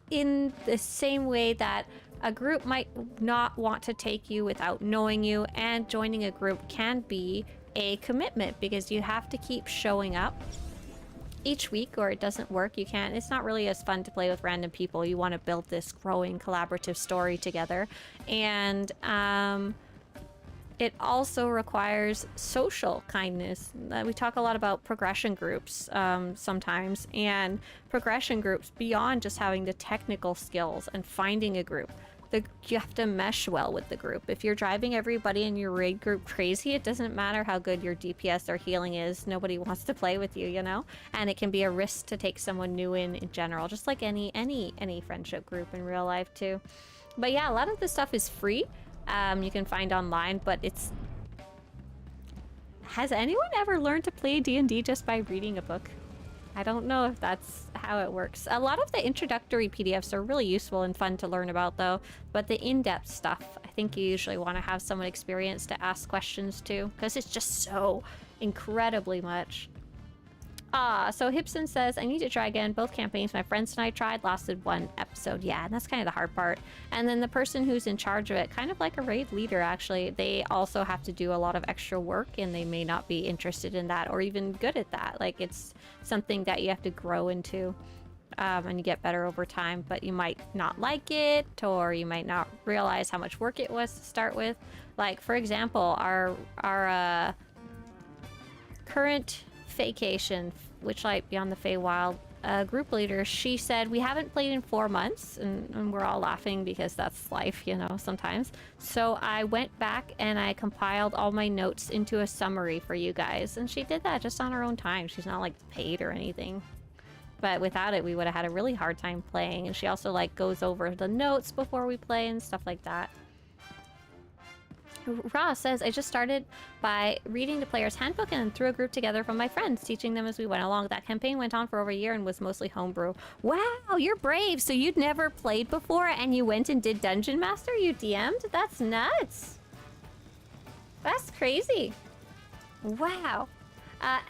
in the same way that a group might not want to take you without knowing you, and joining a group can be a commitment because you have to keep showing up each week or it doesn't work. You can't. It's not really as fun to play with random people. You want to build this growing collaborative story together, and it also requires social kindness. We talk a lot about progression groups sometimes, and progression groups beyond just having the technical skills and finding a group. You have to mesh well with the group. If you're driving everybody in your raid group crazy, it doesn't matter how good your DPS or healing is. Nobody wants to play with you, you know? And it can be a risk to take someone new in general, just like any friendship group in real life too. But yeah, a lot of this stuff is free. You can find online, but it's... Has anyone ever learned to play D&D just by reading a book? I don't know if that's how it works. A lot of the introductory PDFs are really useful and fun to learn about though, but the in-depth stuff, I think you usually want to have someone experienced to ask questions to, because it's just so incredibly much. So Hibson says, I need to try again. Both campaigns my friends and I tried lasted 1 episode. Yeah, and that's kind of the hard part. And then the person who's in charge of it, kind of like a raid leader actually, they also have to do a lot of extra work, and they may not be interested in that or even good at that. Like, it's something that you have to grow into. and you get better over time, but you might not like it, or you might not realize how much work it was to start with. Like, for example, our current vacation, Witchlight Beyond the Feywild, group leader, she said, we haven't played in 4 months, and we're all laughing because that's life, you know, sometimes. So I went back and I compiled all my notes into a summary for you guys, and she did that just on her own time. She's not like paid or anything. But without it, we would have had a really hard time playing. And she also like goes over the notes before we play and stuff like that. Ross says, I just started by reading the player's handbook and threw a group together from my friends, teaching them as we went along. That campaign went on for over a year and was mostly homebrew. Wow, you're brave. So you'd never played before and you went and did Dungeon Master? You DM'd? That's nuts. That's crazy. Wow.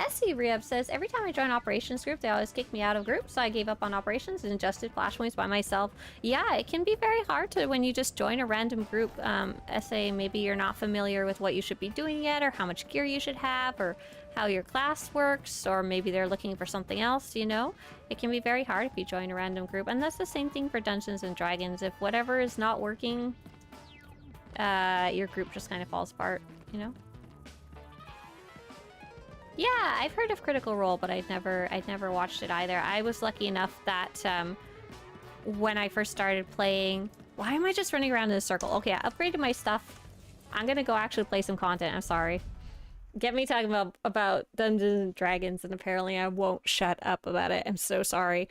SC Rehab says, every time I join operations group, they always kick me out of group, so I gave up on operations and adjusted flashpoints by myself. Yeah, it can be very hard to when you just join a random group. SA, maybe you're not familiar with what you should be doing yet, or how much gear you should have, or how your class works, or maybe they're looking for something else, you know? It can be very hard if you join a random group, and that's the same thing for Dungeons and Dragons. If whatever is not working, your group just kind of falls apart, you know? Yeah, I've heard of Critical Role, but I'd never watched it either. I was lucky enough that when I first started playing... Why am I just running around in a circle? Okay, I upgraded my stuff. I'm gonna go actually play some content, I'm sorry. Get me talking about Dungeons and Dragons, and apparently I won't shut up about it. I'm so sorry.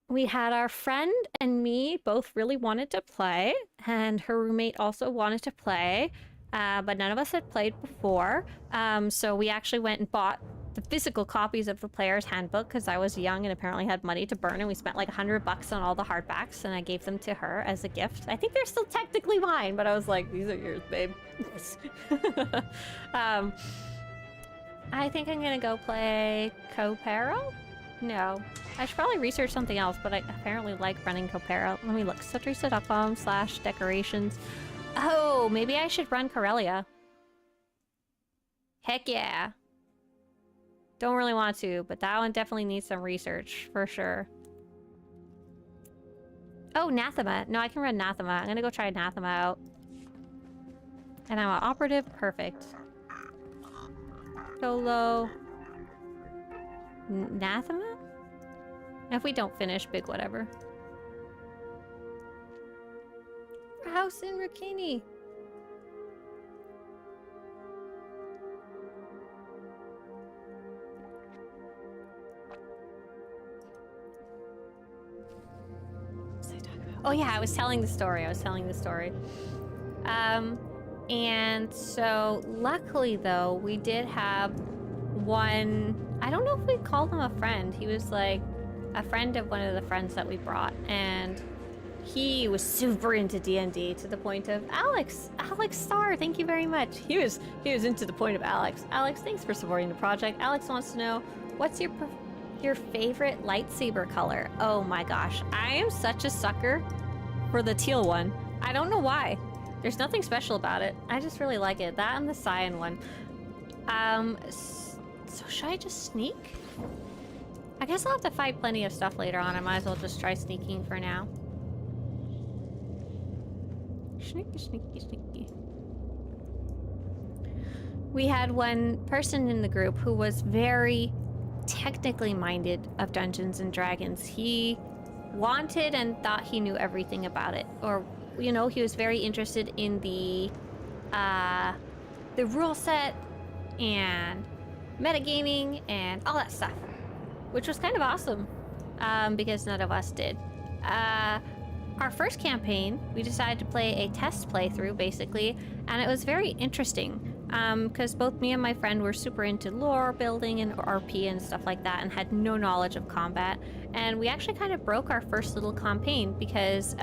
We had our friend and me both really wanted to play, and her roommate also wanted to play. But none of us had played before, so we actually went and bought the physical copies of the player's handbook because I was young and apparently had money to burn, and we spent like $100 on all the hardbacks, and I gave them to her as a gift. I think they're still technically mine, but I was like, these are yours, babe. I think I'm gonna go play Copero? No. I should probably research something else, but I apparently like running Copero. Let me look. Swtorista.com/decorations. Oh, maybe I should run Corellia. Heck yeah. Don't really want to, but that one definitely needs some research, for sure. Oh, Nathema. No, I can run Nathema. I'm gonna go try Nathema out. And I'm an operative. Perfect. Solo. Nathema? If we don't finish, big whatever. House in Rikini. Oh yeah, I was telling the story. And so luckily though, we did have one, I don't know if we'd call him a friend. He was like a friend of one of the friends that we brought, and he was super into D&D to the point of Alex Starr, thank you very much. He was into the point of Alex. Alex, thanks for supporting the project. Alex wants to know, what's your favorite lightsaber color? Oh my gosh, I am such a sucker for the teal one. I don't know why. There's nothing special about it. I just really like it. That and the cyan one. So should I just sneak? I guess I'll have to fight plenty of stuff later on. I might as well just try sneaking for now. Sneaky. We had one person in the group who was very technically minded of Dungeons and Dragons. He wanted and thought he knew everything about it, or you know, he was very interested in the rule set and metagaming and all that stuff, which was kind of awesome because none of us did. Our first campaign, we decided to play a test playthrough, basically, and it was very interesting because both me and my friend were super into lore building and RP and stuff like that and had no knowledge of combat. And we actually kind of broke our first little campaign because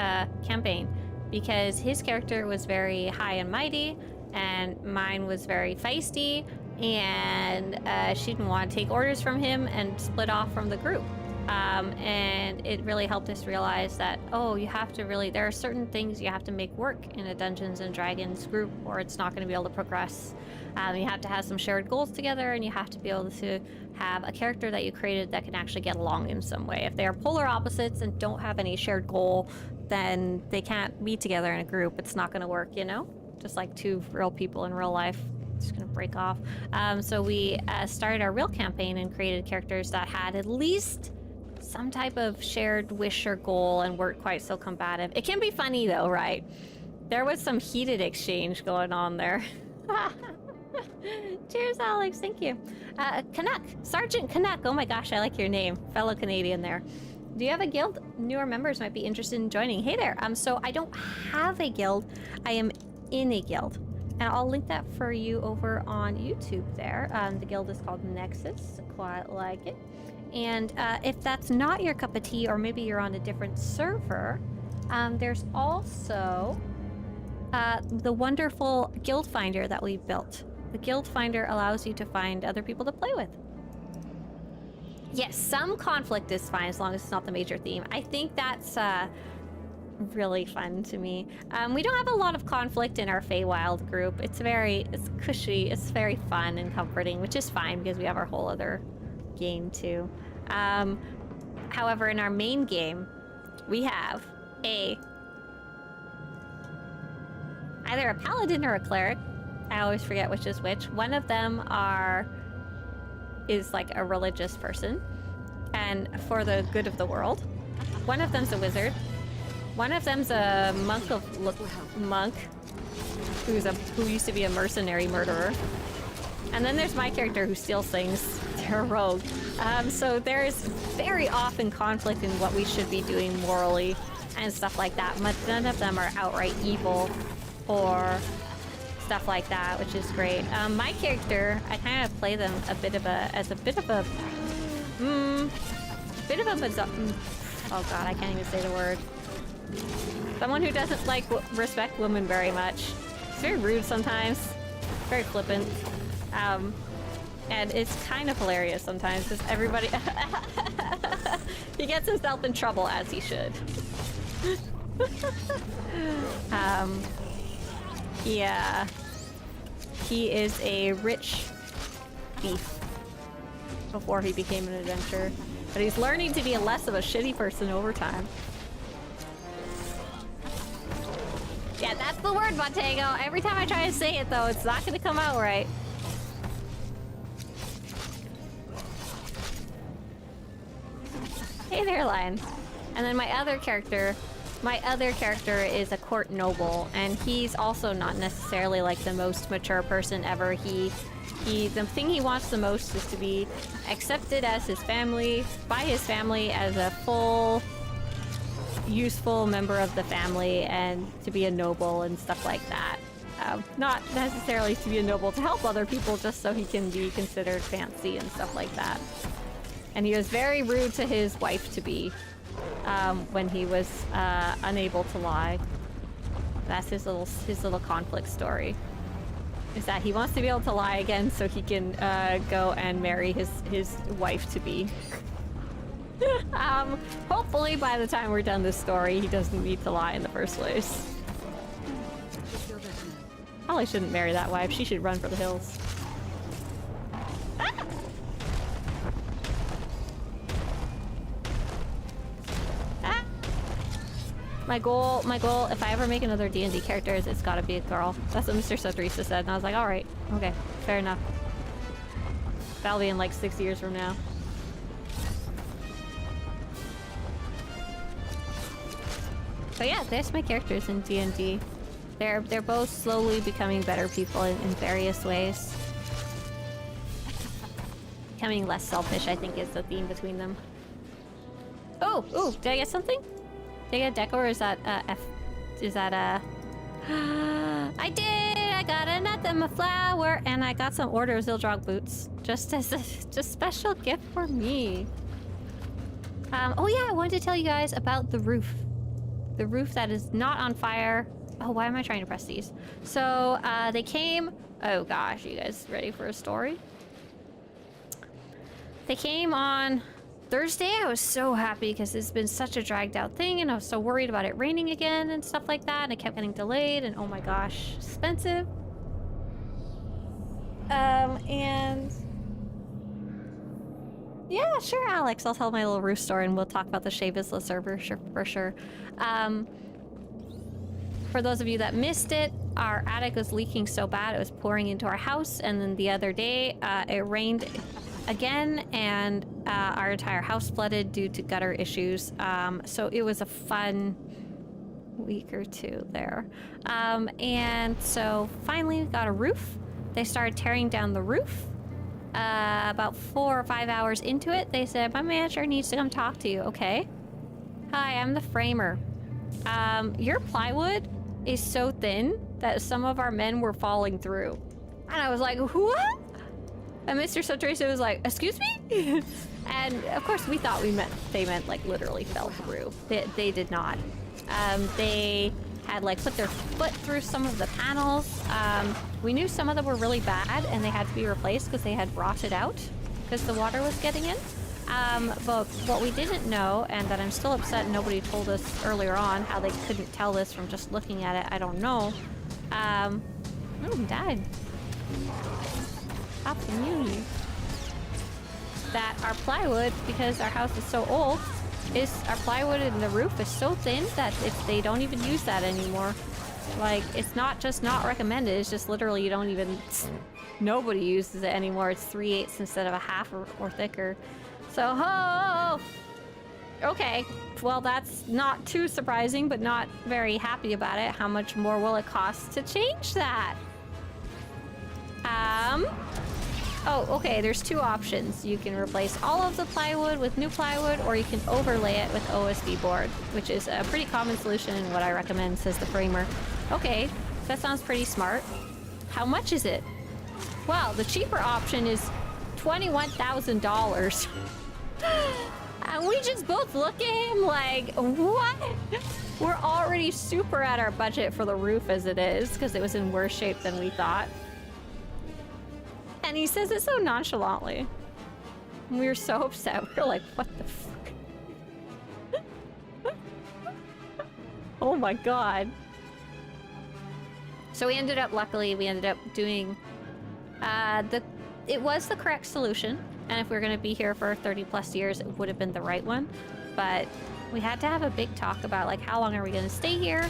his character was very high and mighty and mine was very feisty, and she didn't want to take orders from him and split off from the group. And it really helped us realize that, oh, you have to really, there are certain things you have to make work in a Dungeons and Dragons group, or it's not going to be able to progress. You have to have some shared goals together, and you have to be able to have a character that you created that can actually get along in some way. If they are polar opposites and don't have any shared goal, then they can't be together in a group. It's not going to work, you know? Just like two real people in real life. It's gonna break off. So we started our real campaign and created characters that had at least some type of shared wish or goal and weren't quite so combative. It can be funny though, right? There was some heated exchange going on there. Cheers, Alex. Thank you. Canuck. Sergeant Canuck. Oh my gosh, I like your name. Fellow Canadian there. Do you have a guild? Newer members might be interested in joining. Hey there. So I don't have a guild. I am in a guild. And I'll link that for you over on YouTube there. The guild is called Nexus. Quite like it. And if that's not your cup of tea, or maybe you're on a different server, there's also the wonderful Guild Finder that we've built. The Guild Finder allows you to find other people to play with. Yes, some conflict is fine as long as it's not the major theme. I think that's really fun to me. We don't have a lot of conflict in our Feywild group. It's cushy, it's very fun and comforting, which is fine because we have our whole other game too. However, in our main game, we have either a paladin or a cleric. I always forget which is which. One of them is like a religious person and for the good of the world. One of them's a wizard. One of them's a monk who used to be a mercenary murderer. And then there's my character who steals things. They're a rogue. So there is very often conflict in what we should be doing morally and stuff like that. But none of them are outright evil or stuff like that, which is great. My character, I kind of play them a bit of a oh god, I can't even say the word. Someone who doesn't respect women very much. It's very rude sometimes, very flippant, and it's kind of hilarious sometimes because everybody he gets himself in trouble as he should. Yeah, he is a rich thief before he became an adventurer, but he's learning to be less of a shitty person over time. Yeah, that's the word, Montego. Every time I try to say it, though, it's not going to come out right. Hey there, Lion. And then my other character is a court noble, and he's also not necessarily like the most mature person ever. The thing he wants the most is to be accepted as by his family as a full, useful member of the family, and to be a noble and stuff like that. Not necessarily to be a noble to help other people, just so he can be considered fancy and stuff like that. And he was very rude to his wife to be when he was unable to lie. That's his little conflict story. Is that he wants to be able to lie again so he can go and marry his wife to be. Hopefully by the time we're done this story, he doesn't need to lie in the first place. Probably shouldn't marry that wife. She should run for the hills. My goal, if I ever make another D&D character, is it's gotta be a girl. That's what Mr. Swtorista said, and I was like, alright, okay, fair enough. That'll be in like 6 years from now. So yeah, there's my characters in D&D. They're both slowly becoming better people in various ways. Becoming less selfish, I think, is the theme between them. Oh, did I get something? Did I get a deco, or is that F? Is that I did! I got a flower, and I got some Order of Zildrog boots, just as a special gift for me. Oh yeah, I wanted to tell you guys about the roof. The roof that is not on fire. Oh, why am I trying to press these? So, they came... Oh gosh, you guys ready for a story? They came on Thursday, I was so happy because it's been such a dragged out thing and I was so worried about it raining again and stuff like that, and it kept getting delayed and oh my gosh, expensive. And yeah, sure, Alex, I'll tell my little roof story and we'll talk about the Shea Vizsla server for sure. For those of you that missed it, our attic was leaking so bad it was pouring into our house, and then the other day it rained again and our entire house flooded due to gutter issues. So it was a fun week or two there. And so finally we got a roof. They started tearing down the roof. About 4 or 5 hours into it, they said, my manager needs to come talk to you. Okay. Hi, I'm the framer. Your plywood is so thin that some of our men were falling through. And I was like, what? And Mr. Swtorista was like, excuse me? And of course we thought they meant like literally fell through. They did not. They had like put their foot through some of the panels. We knew some of them were really bad and they had to be replaced because they had rotted out because the water was getting in. But what we didn't know, and that I'm still upset nobody told us earlier on, how they couldn't tell this from just looking at it, I don't know. Oh, he died. Happy New Year. That our plywood, because our house is so old, our plywood in the roof is so thin that they don't even use that anymore. Like, it's not just not recommended, it's just literally you don't even... Nobody uses it anymore. It's 3/8 instead of a half or thicker. So, okay. Well, that's not too surprising, but not very happy about it. How much more will it cost to change that? Oh, okay, there's two options. You can replace all of the plywood with new plywood, or you can overlay it with OSB board, which is a pretty common solution and what I recommend, says the framer. Okay, that sounds pretty smart. How much is it? Well, the cheaper option is $21,000. And we just both look at him like, what? We're already super at our budget for the roof as it is, because it was in worse shape than we thought. And he says it so nonchalantly. And we were so upset. We were like, what the fuck? Oh my god. So luckily, we ended up doing it was the correct solution. And if we were going to be here for 30 plus years, it would have been the right one. But we had to have a big talk about, like, how long are we going to stay here?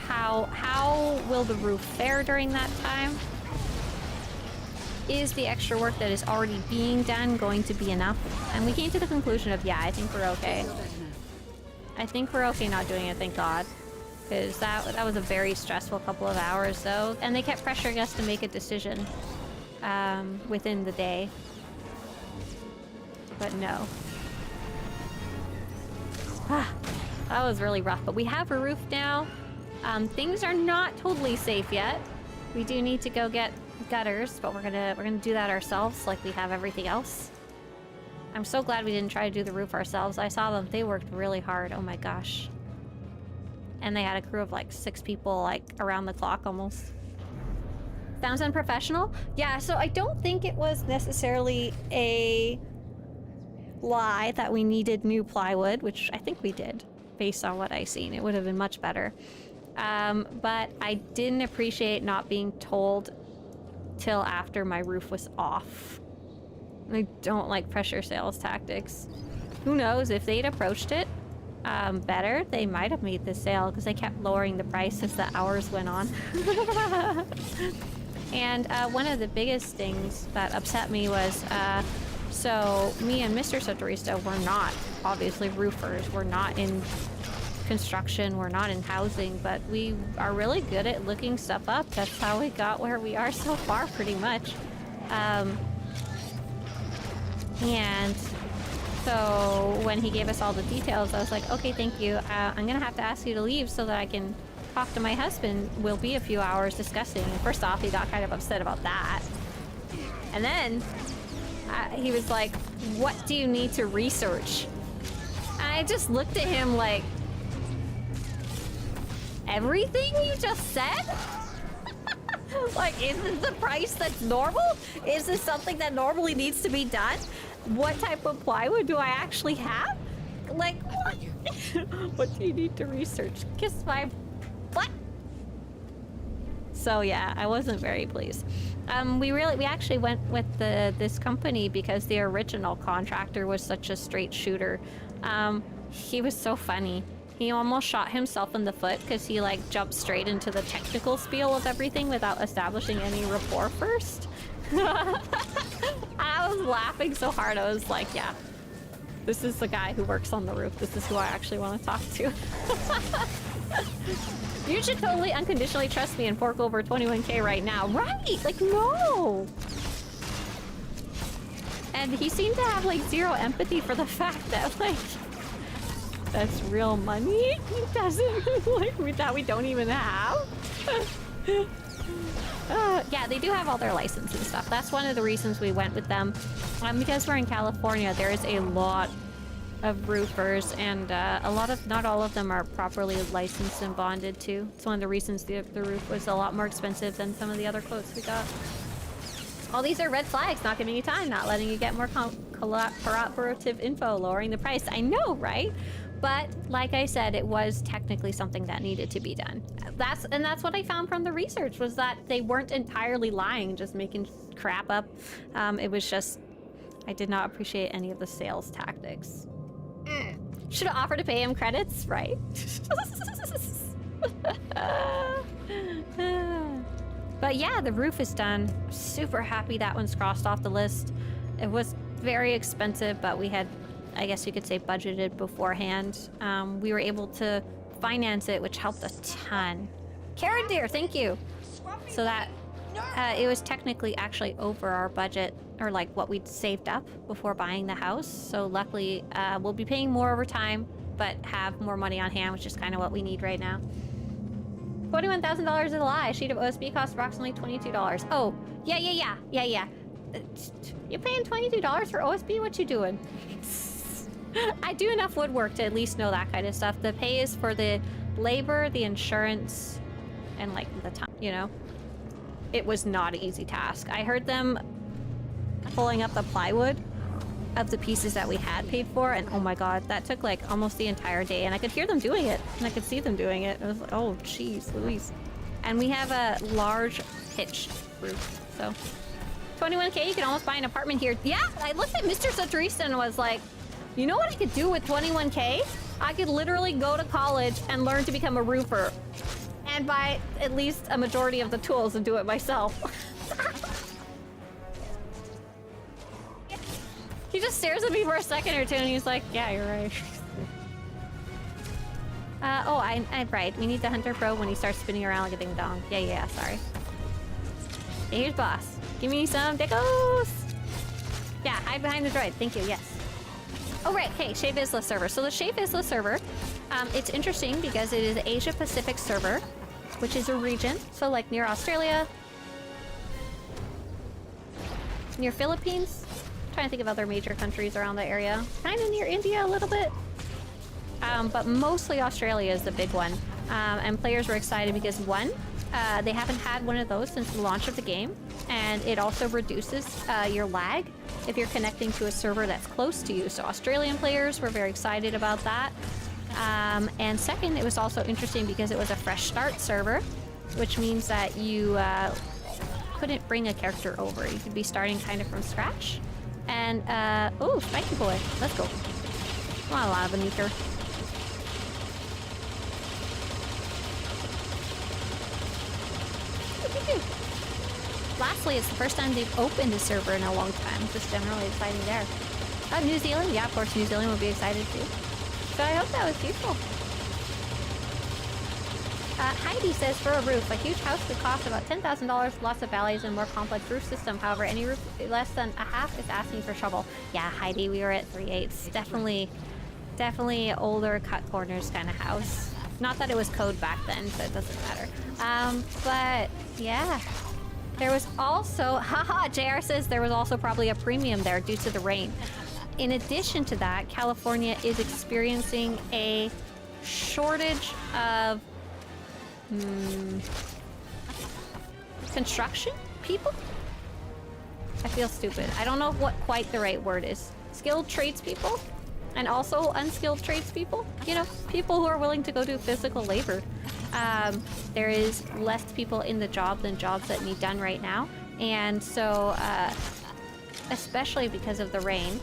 How will the roof fare during that time? Is the extra work that is already being done going to be enough? And we came to the conclusion of, yeah, I think we're okay. I think we're okay not doing it, thank God. Because that was a very stressful couple of hours, though. And they kept pressuring us to make a decision within the day. But no. That was really rough. But we have a roof now. Things are not totally safe yet. We do need to go get gutters, but we're gonna do that ourselves, like we have everything else. I'm so glad we didn't try to do the roof ourselves. I saw them; they worked really hard. Oh my gosh! And they had a crew of like 6 people, like around the clock almost. Sounds unprofessional. Yeah. So I don't think it was necessarily a lie that we needed new plywood, which I think we did, based on what I seen. It would have been much better. But I didn't appreciate not being told till after my roof was off. I don't like pressure sales tactics. Who knows, if they'd approached it better, they might have made the sale, because they kept lowering the price as the hours went on. And one of the biggest things that upset me was, so me and Mr. Swtorista were not, obviously, roofers. We're not in construction, we're not in housing, but we are really good at looking stuff up. That's how we got where we are so far, pretty much. And so when he gave us all the details, I was like, okay, thank you. I'm gonna have to ask you to leave so that I can talk to my husband. We'll be a few hours discussing. And first off, he got kind of upset about that. And then he was like, what do you need to research? And I just looked at him like, everything you just said? Like, is this the price that's normal? Is this something that normally needs to be done? what type of plywood do I actually have? Like, what? What do you need to research? Kiss my... What? So yeah, I wasn't very pleased. We actually went with this company because the original Contractor was such a straight shooter. He was so funny. He almost shot himself in the foot because he like jumped straight into the technical spiel of everything without establishing any rapport first. I was laughing so hard. I was like, yeah, this is the guy who works on the roof. This is who I actually want to talk to. You should totally unconditionally trust me and fork over 21K right now. Right? Like, no. And he seemed to have like zero empathy for the fact that like that's real money. He doesn't like that we don't even have. Yeah, they do have all their license and stuff. That's one of the reasons we went with them. Because we're in California, there is a lot of roofers, and not all of them are properly licensed and bonded too. It's one of the reasons the roof was a lot more expensive than some of the other quotes we got. All these are red flags, not giving you time, not letting you get more corroborative info, lowering the price. I know, right? But like I said, it was technically something that needed to be done. That's what I found from the research, was that they weren't entirely lying, just making crap up. It was just, I did not appreciate any of the sales tactics. Should have offered to pay him credits, right? But yeah, the roof is done. Super happy that one's crossed off the list. It was very expensive, but we had, I guess you could say, budgeted beforehand. We were able to finance it, which helped a ton. Karen dear, thank you. So that it was technically actually over our budget, or like what we'd saved up before buying the house. So luckily, we'll be paying more over time, but have more money on hand, which is kind of what we need right now. $21,000 is a lie. A sheet of OSB costs approximately $22. Oh, yeah. You're paying $22 for OSB? What you doing? I do enough woodwork to at least know that kind of stuff. The pay is for the labor, the insurance, and like the time, you know? It was not an easy task. I heard them pulling up the plywood of the pieces that we had paid for, and oh my god, that took like almost the entire day, and I could hear them doing it, and I could see them doing it. It was like, oh jeez Louise. And we have a large pitch roof, so 21K, you can almost buy an apartment here. Yeah, I looked at Mr. Swtorista and was like, you know what I could do with 21K? I could literally go to college and learn to become a roofer and buy at least a majority of the tools and do it myself. He just stares at me for a second or two and he's like, yeah, you're right. I'm right. We need the Hunter Pro when he starts spinning around like a ding dong. Yeah, sorry. Okay, here's boss. Give me some decos! Yeah, hide behind the droid. Thank you, yes. Oh, right. Hey, Shea Vizsla server. So the Shea Vizsla server, it's interesting because it is an Asia Pacific server, which is a region. So like near Australia, near Philippines. I'm trying to think of other major countries around the area. Kind of near India a little bit. But mostly Australia is the big one. And players were excited because one, they haven't had one of those since the launch of the game. And it also reduces your lag if you're connecting to a server that's close to you. So Australian players were very excited about that. And second, it was also interesting because it was a fresh start server, which means that you couldn't bring a character over. You could be starting kind of from scratch. And, oh, spiky boy. Let's go. Come on, lava meter. Lastly, it's the first time they've opened a server in a long time. Just generally exciting there. New Zealand? Yeah, of course, New Zealand will be excited too. So I hope that was useful. Heidi says, for a roof, a huge house could cost about $10,000, lots of valleys, and more complex roof system. However, any roof less than a half is asking for trouble. Yeah, Heidi, we were at 3/8. Definitely older cut corners kind of house. Not that it was code back then, so it doesn't matter. But yeah. There was also, haha, JR says there was also probably a premium there due to the rain. In addition to that, California is experiencing a shortage of construction people. I feel stupid. I don't know what quite the right word is. Skilled tradespeople? And also unskilled tradespeople? You know, people who are willing to go do physical labor. There is less people in the job than jobs that need done right now. And so, especially because of the rain.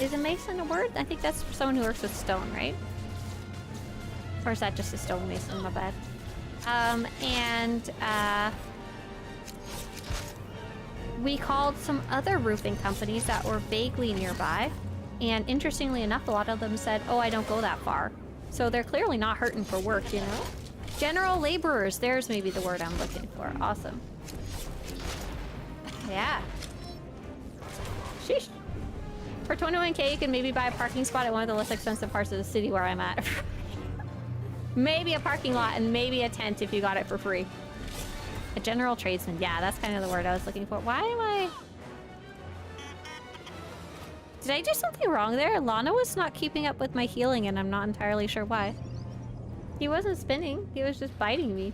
Is a mason a word? I think that's someone who works with stone, right? Or is that just a stonemason? My bad. We called some other roofing companies that were vaguely nearby. And interestingly enough, a lot of them said, oh, I don't go that far. So they're clearly not hurting for work, you know? General laborers, there's maybe the word I'm looking for. Awesome. Yeah. Sheesh. For 21k, you can maybe buy a parking spot at one of the less expensive parts of the city where I'm at. Maybe a parking lot and maybe a tent if you got it for free. A general tradesman. Yeah, that's kind of the word I was looking for. Why am I... Did I do something wrong there? Lana was not keeping up with my healing and I'm not entirely sure why. He wasn't spinning. He was just biting me.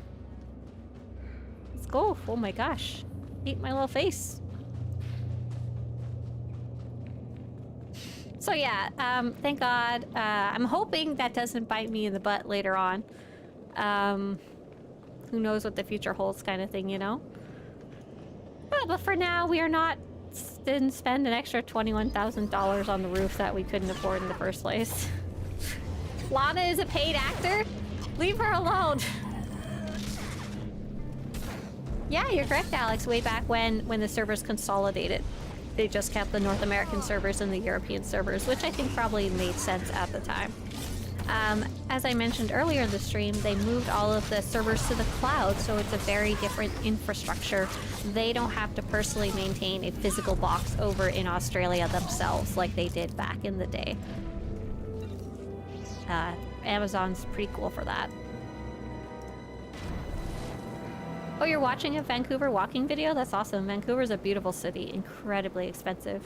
Let's go. Oh my gosh. Eat my little face. So yeah, thank God. I'm hoping that doesn't bite me in the butt later on. Who knows what the future holds kind of thing, you know? But for now, we are not... Didn't spend an extra $21,000 on the roof that we couldn't afford in the first place. Lana is a paid actor? Leave her alone! Yeah, you're correct, Alex. Way back when the servers consolidated. They just kept the North American servers and the European servers, which I think probably made sense at the time. As I mentioned earlier in the stream, they moved all of the servers to the cloud, so it's a very different infrastructure. They don't have to personally maintain a physical box over in Australia themselves like they did back in the day. Amazon's pretty cool for that. Oh, you're watching a Vancouver walking video? That's awesome. Vancouver's a beautiful city, incredibly expensive.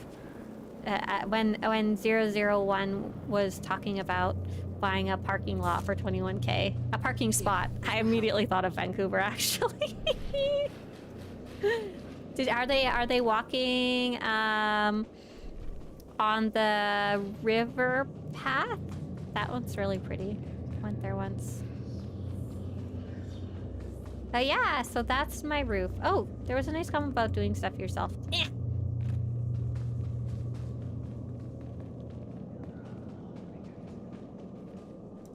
When 001 was talking about buying a parking lot for 21k, a parking spot, I immediately thought of Vancouver, actually. Are they walking on the river path? That one's really pretty. Went there once. Yeah, so that's my roof. Oh, there was a nice comment about doing stuff yourself. Eh.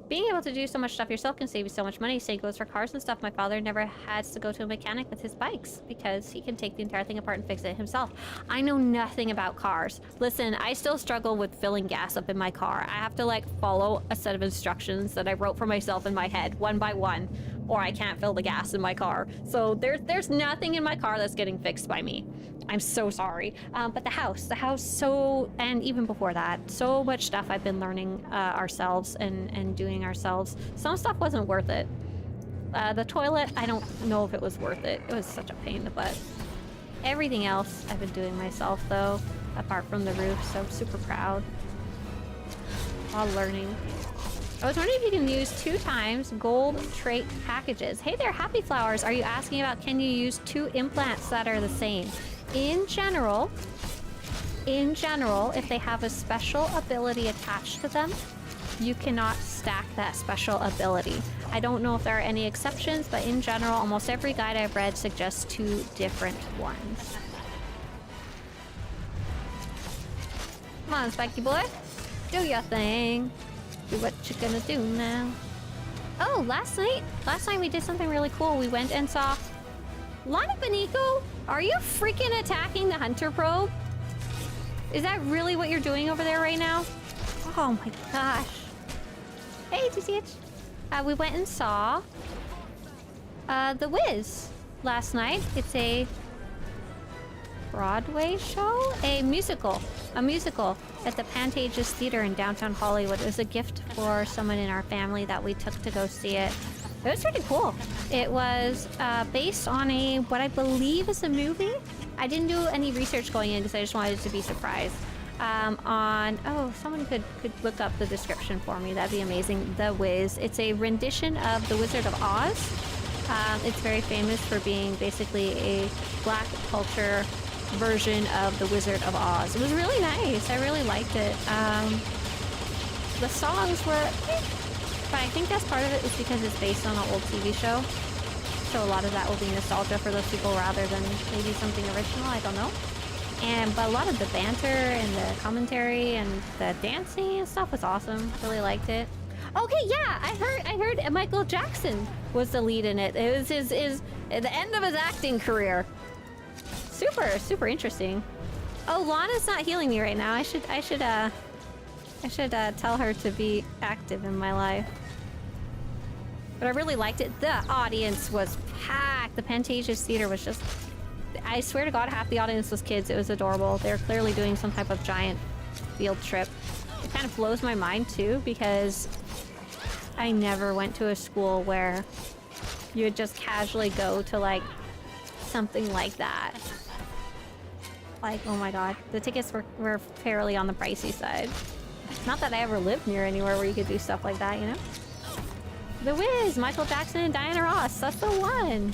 Being able to do so much stuff yourself can save you so much money. Same goes for cars and stuff. My father never has to go to a mechanic with his bikes because he can take the entire thing apart and fix it himself. I know nothing about cars. Listen, I still struggle with filling gas up in my car. I have to like follow a set of instructions that I wrote for myself in my head, one by one, or I can't fill the gas in my car. So there's nothing in my car that's getting fixed by me. I'm so sorry. But the house, so, and even before that, so much stuff I've been learning ourselves and doing ourselves. Some stuff wasn't worth it. The toilet, I don't know if it was worth it. It was such a pain in the butt. Everything else I've been doing myself though, apart from the roof, so I'm super proud. While learning. I was wondering if you can use 2 times gold trait packages. Hey there, Happy Flowers. Are you asking about can you use 2 implants that are the same? In general, if they have a special ability attached to them, you cannot stack that special ability. I don't know if there are any exceptions, but in general, almost every guide I've read suggests 2 different ones. Come on, Spiky boy. Do your thing. Do what you're gonna do now. Oh, last night we did something really cool. We went and saw... Lana Beniko, are you freaking attacking the hunter probe? Is that really what you're doing over there right now? Oh my gosh. Hey, TCH. We went and saw The Wiz last night. It's a Broadway show? A musical at the Pantages Theater in downtown Hollywood. It was a gift for someone in our family that we took to go see it. It was pretty cool. It was based on what I believe is a movie. I didn't do any research going in because I just wanted to be surprised. Someone could look up the description for me. That'd be amazing. The Wiz. It's a rendition of The Wizard of Oz. It's very famous for being basically a black culture version of The Wizard of Oz. It was really nice. I really liked it. The songs were, but I think that's part of it is because it's based on an old TV show. So a lot of that will be nostalgia for those people rather than maybe something original. I don't know. But a lot of the banter and the commentary and the dancing and stuff was awesome. Really liked it. Okay, yeah, I heard Michael Jackson was the lead in it. It was his at the end of his acting career. Super interesting. Oh, Lana's not healing me right now. I should tell her to be active in my life. But I really liked it. The audience was packed. The Pantages Theater was just... I swear to God, half the audience was kids. It was adorable. They were clearly doing some type of giant field trip. It kind of blows my mind, too, because I never went to a school where you would just casually go to, like, something like that. Like, oh my God. The tickets were fairly on the pricey side. Not that I ever lived near anywhere where you could do stuff like that, you know? The Wiz, Michael Jackson and Diana Ross. That's the one.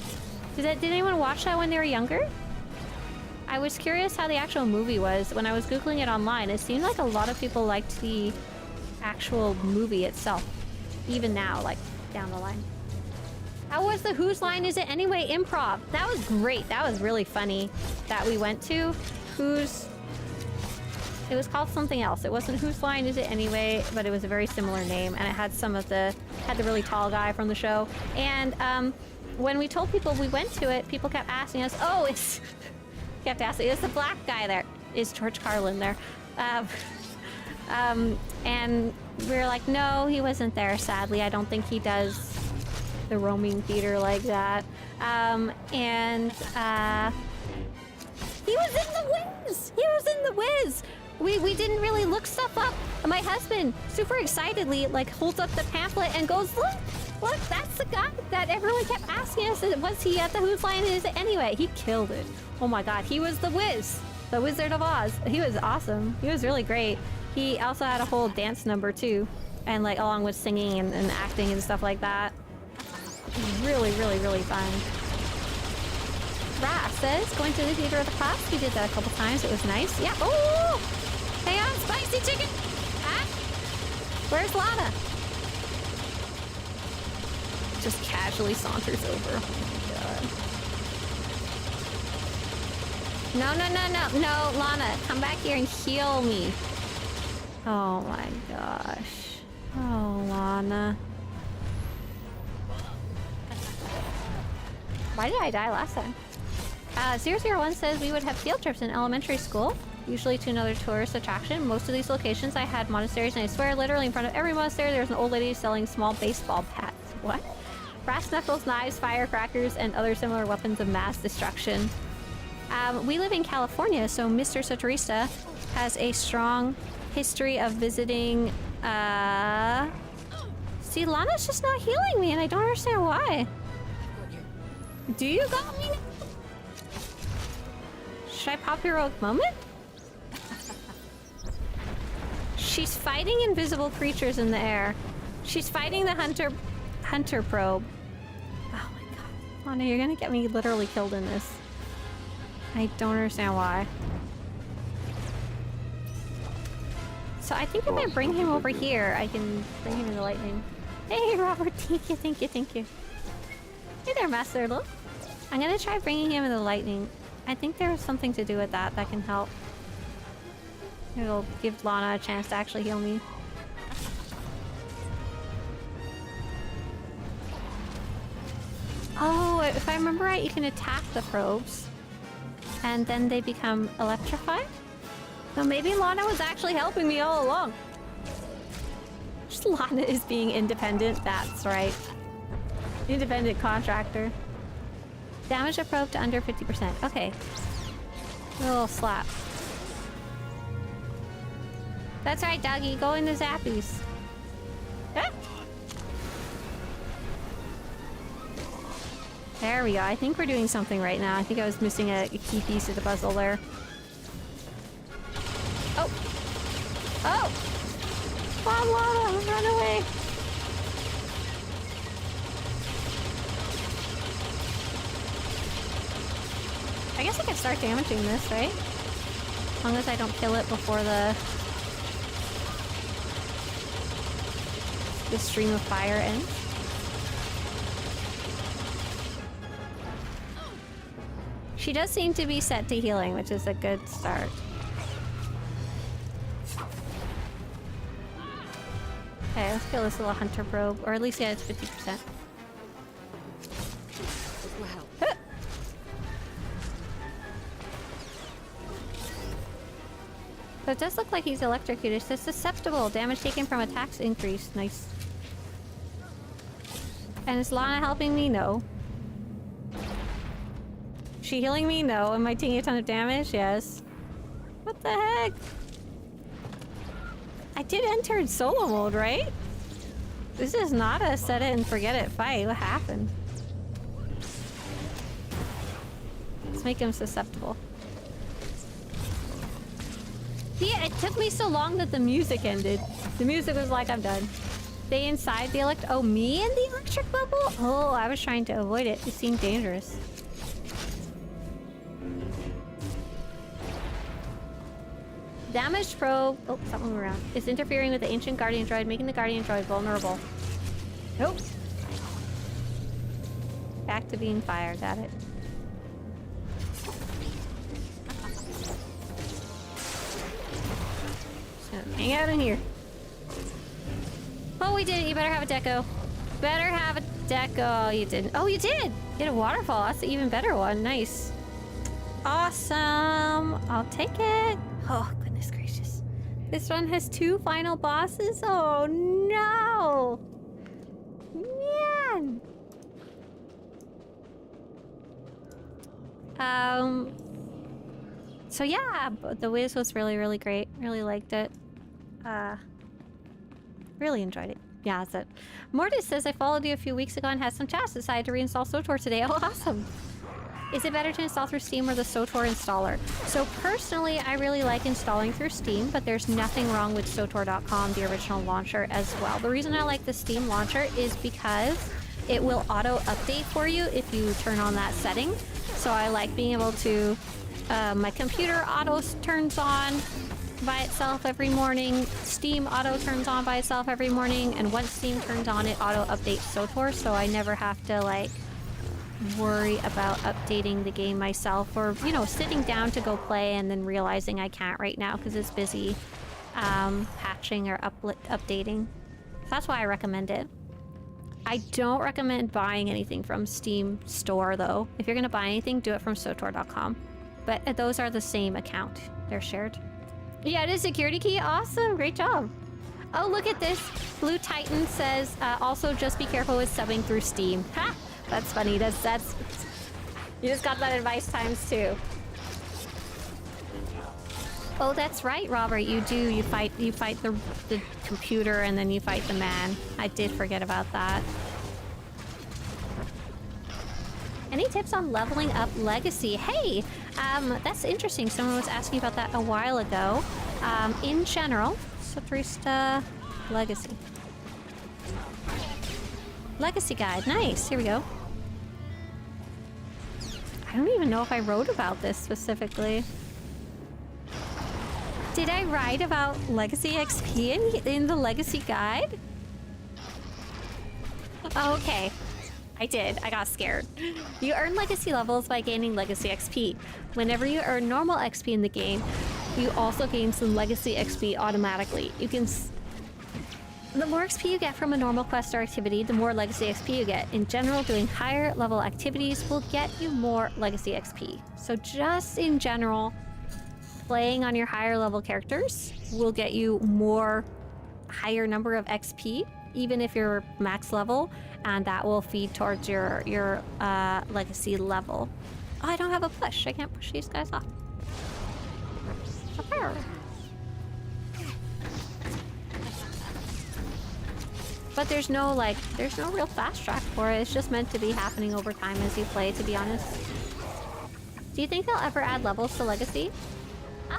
Did anyone watch that when they were younger? I was curious how the actual movie was. When I was Googling it online, it seemed like a lot of people liked the actual movie itself. Even now, like, down the line. How was the Whose Line Is It Anyway improv? That was great. That was really funny that we went to. It was called something else. It wasn't Whose Line Is It Anyway, but it was a very similar name, and it had had the really tall guy from the show. And when we told people we went to it, people kept asking us, oh, it's the black guy there. Is George Carlin there? And we were like, no, he wasn't there, sadly. I don't think he does the roaming theater like that. He was in the Wiz! He was in the Wiz! We didn't really look stuff up. My husband, super excitedly, like, holds up the pamphlet and goes, look, that's the guy that everyone kept asking us, was he at the Whose Line Is It Anyway? He killed it. Oh my God, he was the Wiz, the Wizard of Oz. He was awesome. He was really great. He also had a whole dance number too, and like along with singing and acting and stuff like that. Really fun. Ra says, going to the theater of the class. We did that a couple times. It was nice. Yeah. Oh! Hang on, spicy chicken! Ah! Where's Lana? Just casually saunters over. Oh my God. No, Lana, come back here and heal me. Oh my gosh. Oh, Lana. Why did I die last time? 001 says we would have field trips in elementary school, usually to another tourist attraction. Most of these locations I had monasteries, and I swear literally in front of every monastery there was an old lady selling small baseball bats. What? Brass knuckles, knives, firecrackers, and other similar weapons of mass destruction. We live in California, so Mr. Swtorista has a strong history of visiting... See, Lana's just not healing me, and I don't understand why. Do you got me? Should I pop heroic moment? She's fighting invisible creatures in the air. She's fighting the hunter probe. Oh my God. Lana, you're gonna get me literally killed in this. I don't understand why. So I think if I bring him over here, I can bring him into lightning. Hey, Robert, thank you. Hey there, Master Look. I'm gonna try bringing him into lightning. I think there's something to do with that can help. It'll give Lana a chance to actually heal me. Oh, if I remember right, you can attack the probes. And then they become electrified? So maybe Lana was actually helping me all along. Just Lana is being independent, that's right. Independent contractor. Damage a probe to under 50%. Okay. A little slap. That's right, doggy. Go into Zappies. Ah. There we go. I think we're doing something right now. I think I was missing a key piece of the puzzle there. Oh! Oh! Come on, Lana! Run away! I guess I could start damaging this, right? As long as I don't kill it before the stream of fire ends. She does seem to be set to healing, which is a good start. Okay, let's kill this little hunter probe, or at least yeah, it's 50%. Huh. So it does look like he's electrocuted. It says susceptible. Damage taken from attacks increased. Nice. And is Lana helping me? No. She healing me? No. Am I taking a ton of damage? Yes. What the heck? I did enter in solo mode, right? This is not a set it and forget it fight. What happened? Let's make him susceptible. Yeah, it took me so long that the music ended. The music was like, I'm done. Stay inside the oh, me in the electric bubble? Oh, I was trying to avoid it. It seemed dangerous. Damaged probe. Oh, something around. Is interfering with the ancient guardian droid, making the guardian droid vulnerable. Nope. Back to being fire. Got it. So, hang out in here. Oh, we did it. You better have a deco. Better have a deco. Oh, you didn't. Oh, you did. You had a waterfall. That's the even better one. Nice. Awesome. I'll take it. Oh, goodness gracious. This one has 2 final bosses? Oh, no. Man. So yeah, the Wiz was really, really great. Really liked it. Really enjoyed it. Yeah, that's it. Mortis says, I followed you a few weeks ago and had some chats. Decided to reinstall SWTOR today. Oh, awesome. Is it better to install through Steam or the SWTOR installer? So personally, I really like installing through Steam, but there's nothing wrong with SWTOR.com, the original launcher, as well. The reason I like the Steam launcher is because it will auto-update for you if you turn on that setting. So I like being able to... my computer auto turns on by itself every morning. Steam auto turns on by itself every morning. And once Steam turns on, it auto-updates SWTOR, so I never have to, like, worry about updating the game myself, or, you know, sitting down to go play and then realizing I can't right now because it's busy patching or updating. So that's why I recommend it. I don't recommend buying anything from Steam Store, though. If you're going to buy anything, do it from SWTOR.com. But those are the same account. They're shared. Yeah, it is security key. Awesome. Great job. Oh, look at this. Blue Titan says, also just be careful with subbing through Steam. Ha! That's funny. That's... You just got that advice times 2. Oh, that's right, Robert. You do. You fight the computer and then you fight the man. I did forget about that. Any tips on leveling up Legacy? Hey, that's interesting. Someone was asking about that a while ago. In general, Swtorista Legacy. Legacy guide. Nice. Here we go. I don't even know if I wrote about this specifically. Did I write about Legacy XP in the Legacy guide? Okay. I did. I got scared. You earn Legacy levels by gaining Legacy XP. Whenever you earn normal XP in the game, you also gain some Legacy XP automatically. You can... The more XP you get from a normal quest or activity, the more Legacy XP you get. In general, doing higher level activities will get you more Legacy XP. So just in general, playing on your higher level characters will get you more higher number of XP, even if you're max level, and that will feed towards your Legacy level. Oh, I don't have a push. I can't push these guys off. Okay. But there's no real fast track for it. It's just meant to be happening over time as you play, to be honest. Do you think they'll ever add levels to Legacy? Huh?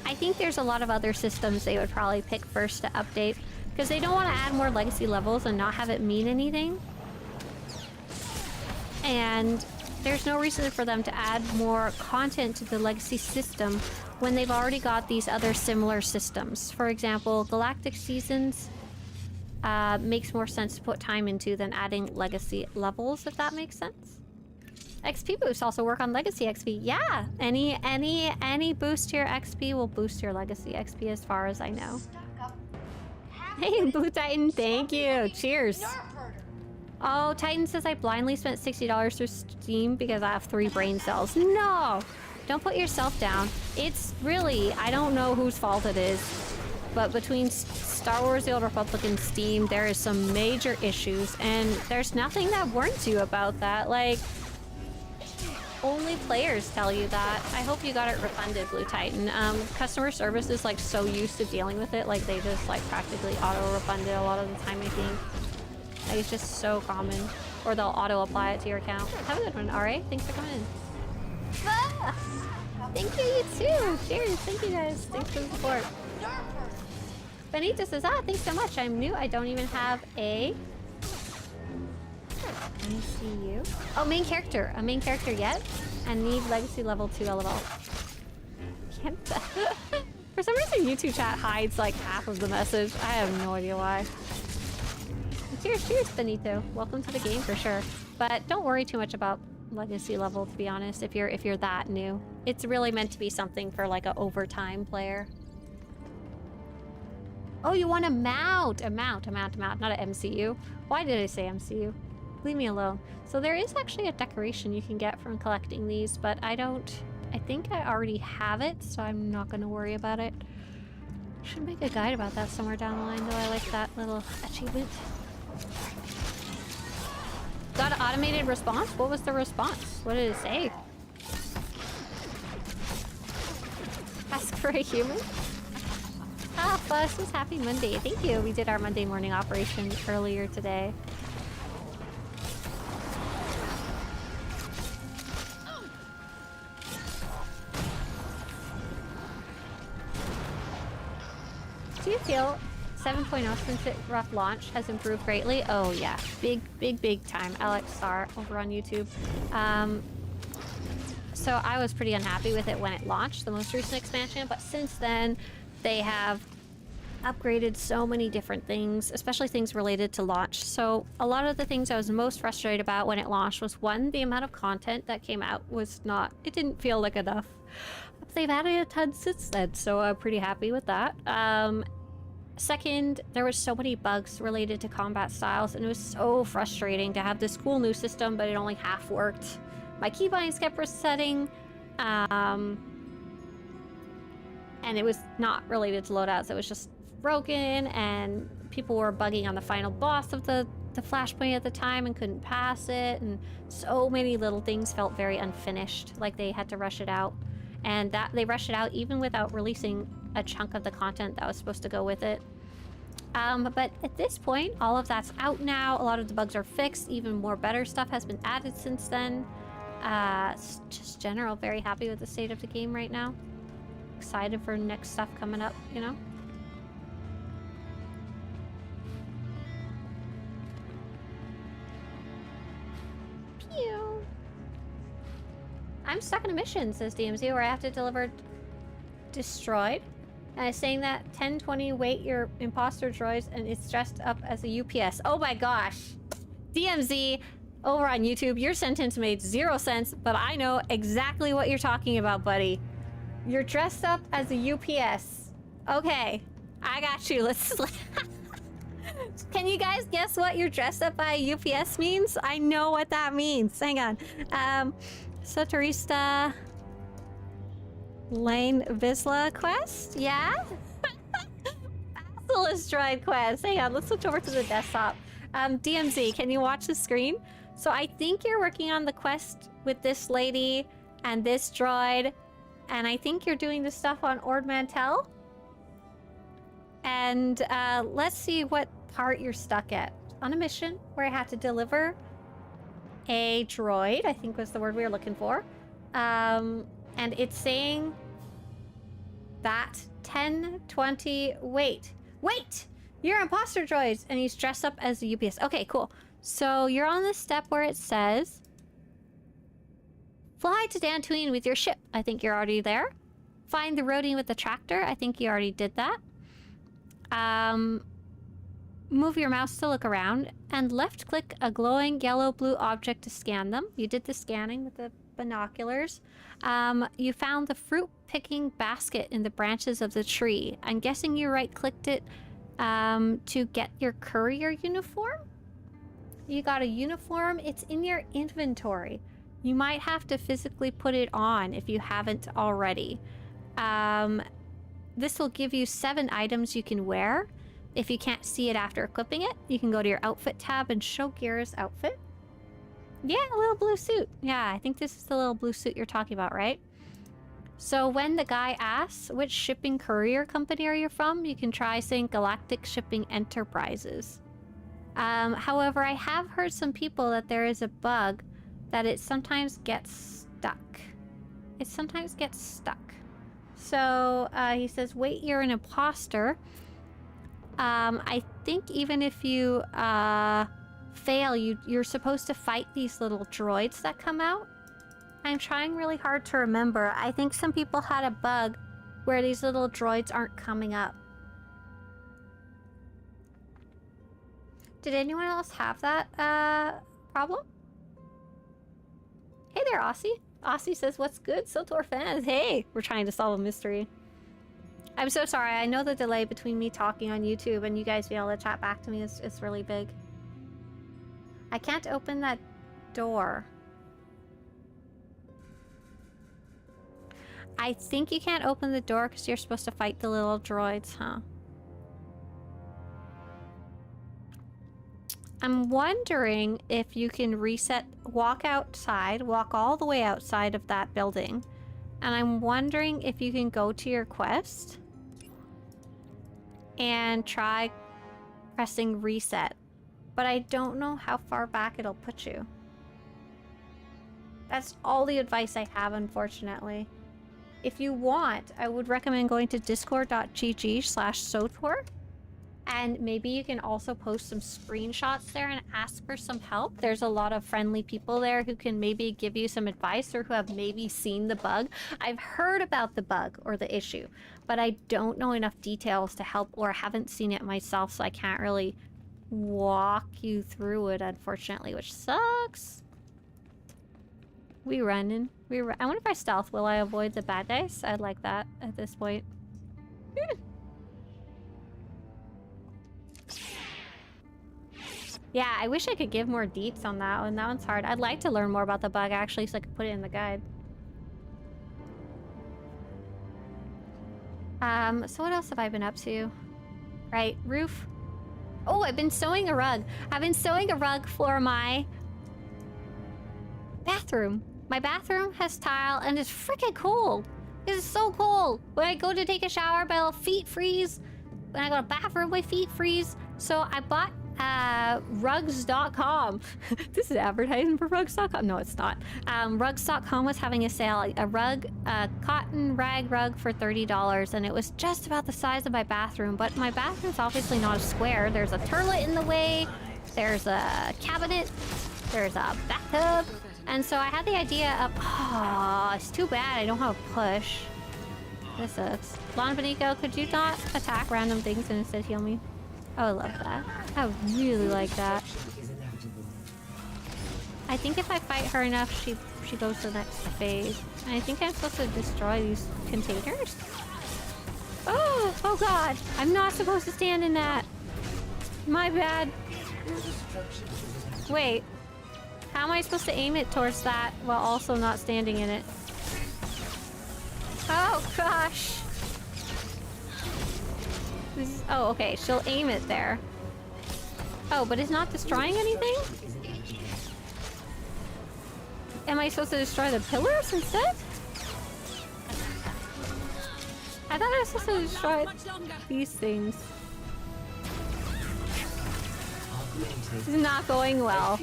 I think there's a lot of other systems they would probably pick first to update, because they don't want to add more Legacy levels and not have it mean anything. And there's no reason for them to add more content to the legacy system when they've already got these other similar systems. For example, Galactic Seasons makes more sense to put time into than adding legacy levels, if that makes sense. XP boosts also work on legacy XP. Yeah, any boost to your XP will boost your legacy XP as far as I know. Hey, Blue Titan, thank you. Cheers. Oh, Titan says I blindly spent $60 through Steam because I have 3 brain cells. No! Don't put yourself down. It's really, I don't know whose fault it is, but between Star Wars The Old Republic and Steam, there is some major issues, and there's nothing that warns you about that. Like, only players tell you that. I hope you got it refunded, Blue Titan. Customer service is like so used to dealing with it, like they just like practically auto-refund it a lot of the time, I think. Like, it's just so common. Or they'll auto-apply it to your account. Have a good one, RA. Thanks for coming in. Ah! Thank you, you too! Cheers! Thank you guys. Thanks for the support. Benita says, thanks so much. I'm new. I don't even have a... Let me see you. Oh, main character. A main character yet? And need legacy level 2 LOL. For some reason, YouTube chat hides like half of the message. I have no idea why. Cheers, cheers, Benito. Welcome to the game for sure. But don't worry too much about legacy level, to be honest, if you're that new. It's really meant to be something for like an overtime player. Oh, you want a mount, not an MCU. Why did I say MCU? Leave me alone. So there is actually a decoration you can get from collecting these, but I think I already have it, so I'm not going to worry about it. Should make a guide about that somewhere down the line, though. I like that little achievement. Got an automated response? What was the response? What did it say? Ask for a human? Fuss was happy Monday. Thank you. We did our Monday morning operation earlier today. Do you feel 7.0 since its rough launch has improved greatly? Oh yeah, big time. Alex Star over on YouTube. So I was pretty unhappy with it when it launched, the most recent expansion, but since then they have upgraded so many different things, especially things related to launch. So a lot of the things I was most frustrated about when it launched was, one, the amount of content that came out was not, it didn't feel like enough. But they've added a ton since then, so I'm pretty happy with that. Second, there was so many bugs related to combat styles, and it was so frustrating to have this cool new system, but it only half worked. My keybinds kept resetting, and it was not related to loadouts. It was just broken, and people were bugging on the final boss of the Flashpoint at the time and couldn't pass it, and so many little things felt very unfinished, like they had to rush it out. And that they rushed it out even without releasing a chunk of the content that was supposed to go with it. But at this point, all of that's out now. A lot of the bugs are fixed. Even more better stuff has been added since then. Just general, very happy with the state of the game right now. Excited for next stuff coming up, you know? Pew! I'm stuck in a mission, says DMZ, where I have to deliver destroyed. And it's saying that 1020 weight your imposter droids and it's dressed up as a UPS. Oh my gosh. DMZ over on YouTube, your sentence made 0 sense, but I know exactly what you're talking about, buddy. You're dressed up as a UPS. Okay, I got you. Let's... Can you guys guess what you're dressed up by a UPS means? I know what that means. Hang on. Swtorista Lane Vizsla quest? Yeah? Basilisk droid quest. Hang on, let's switch over to the desktop. DMZ, can you watch the screen? So I think you're working on the quest with this lady and this droid, and I think you're doing the stuff on Ord Mantell. And let's see what part you're stuck at. On a mission where I had to deliver a droid, I think was the word we were looking for. And it's saying that 1020 wait, you're imposter droids, and he's dressed up as a UPS. Okay, cool. So you're on the step where it says Fly to Dantooine with your ship. I think you're already there. Find the roadie with the tractor. I think you already did that. Move your mouse to look around and left-click a glowing yellow-blue object to scan them. You did the scanning with the binoculars. You found the fruit-picking basket in the branches of the tree. I'm guessing you right-clicked it to get your courier uniform? You got a uniform. It's in your inventory. You might have to physically put it on if you haven't already. This will give you 7 items you can wear. If you can't see it after equipping it, you can go to your outfit tab and show Gira's outfit. Yeah, a little blue suit. Yeah, I think this is the little blue suit you're talking about, right? So when the guy asks, which shipping courier company are you from? You can try saying Galactic Shipping Enterprises. However, I have heard some people that there is a bug that it sometimes gets stuck. It sometimes gets stuck. So he says, wait, you're an imposter. I think even if you fail, you're supposed to fight these little droids that come out. I'm trying really hard to remember. I think some people had a bug where these little droids aren't coming up. Did anyone else have that problem? Hey there, Aussie. Aussie says, what's good, SWTOR fans? Hey, we're trying to solve a mystery. I'm so sorry. I know the delay between me talking on YouTube and you guys being able to chat back to me is really big. I can't open that door. I think you can't open the door because you're supposed to fight the little droids, huh? I'm wondering if you can reset, walk outside, walk all the way outside of that building. And I'm wondering if you can go to your quest and try pressing reset. But I don't know how far back it'll put you. That's all the advice I have, unfortunately. If you want, I would recommend going to discord.gg/SWTOR. And maybe you can also post some screenshots there and ask for some help. There's a lot of friendly people there who can maybe give you some advice or who have maybe seen the bug. I've heard about the bug or the issue, but I don't know enough details to help or haven't seen it myself, so I can't really walk you through it, unfortunately, which sucks. We running. I wonder if I stealth, will I avoid the bad guys? I'd like that at this point. Yeah, I wish I could give more deets on that one. That one's hard. I'd like to learn more about the bug, actually, so I could put it in the guide. So what else have I been up to? Right, roof. Oh, I've been sewing a rug. I've been sewing a rug for my bathroom. My bathroom has tile and it's freaking cold. This is so cold. When I go to take a shower, my little feet freeze. When I go to the bathroom, my feet freeze. So I bought rugs.com. This is advertising for rugs.com. No, it's not. Rugs.com was having a sale. A rug, a cotton rag rug for $30, and it was just about the size of my bathroom. But my bathroom's obviously not a square. There's a toilet in the way. There's a cabinet. There's a bathtub. And so I had the idea of, oh, it's too bad I don't have a push. This sucks. Lon Benico, could you not attack random things and instead heal me? Oh, I love that. I really like that. I think if I fight her enough, she goes to the next phase. And I think I'm supposed to destroy these containers. Oh god! I'm not supposed to stand in that! My bad. Wait. How am I supposed to aim it towards that while also not standing in it? Oh gosh! Oh, okay. She'll aim it there. Oh, but it's not destroying anything? Am I supposed to destroy the pillars instead? I thought I was supposed to destroy these things. This is not going well.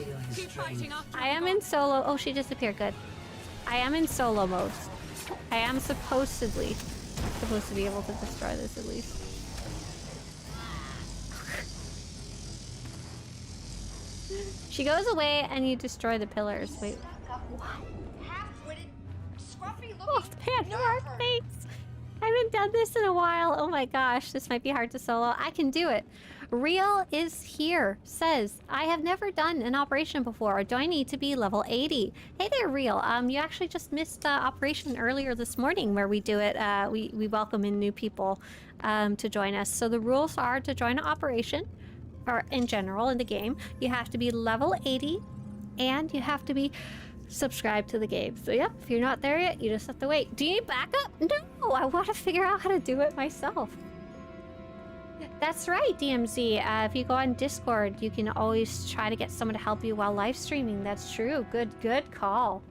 I am in solo. Oh, she disappeared. Good. I am in solo mode. I am supposedly supposed to be able to destroy this at least. She goes away and you destroy the pillars. Wait, what? Oh, man, Mark, thanks. I haven't done this in a while. Oh my gosh, this might be hard to solo. I can do it. Real is here. Says, I have never done an operation before. Do I need to be level 80? Hey there, Real. You actually just missed operation earlier this morning where we do it. We welcome in new people to join us. So the rules are to join an operation, or in general in the game, you have to be level 80 and you have to be subscribed to the game. So yep, if you're not there yet, you just have to wait. Do you need backup? No, I want to figure out how to do it myself. That's right, DMZ. If you go on Discord, you can always try to get someone to help you while live streaming. That's true. Good call.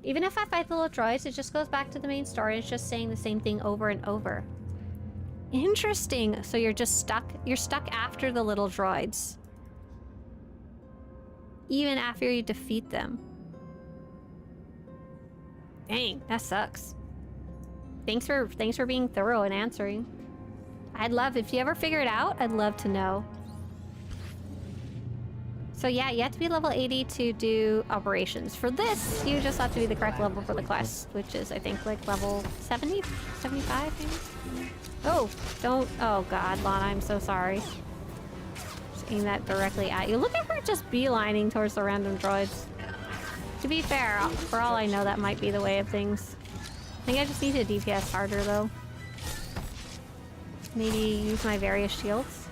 Even if I fight the little droids, it just goes back to the main story. It's just saying the same thing over and over. Interesting. So you're just stuck. You're stuck after the little droids. Even after you defeat them. Dang, that sucks. Thanks for being thorough and answering. I'd love, if you ever figure it out, I'd love to know. So yeah, you have to be level 80 to do operations. For this, you just have to be the correct level for the quest, which is, I think, like level 70? 75, maybe? Oh, don't, oh god, Lana, I'm so sorry. Just aim that directly at you. Look at her just beelining towards the random droids. To be fair, for all I know, that might be the way of things. I think I just need to DPS harder, though. Maybe use my various shields.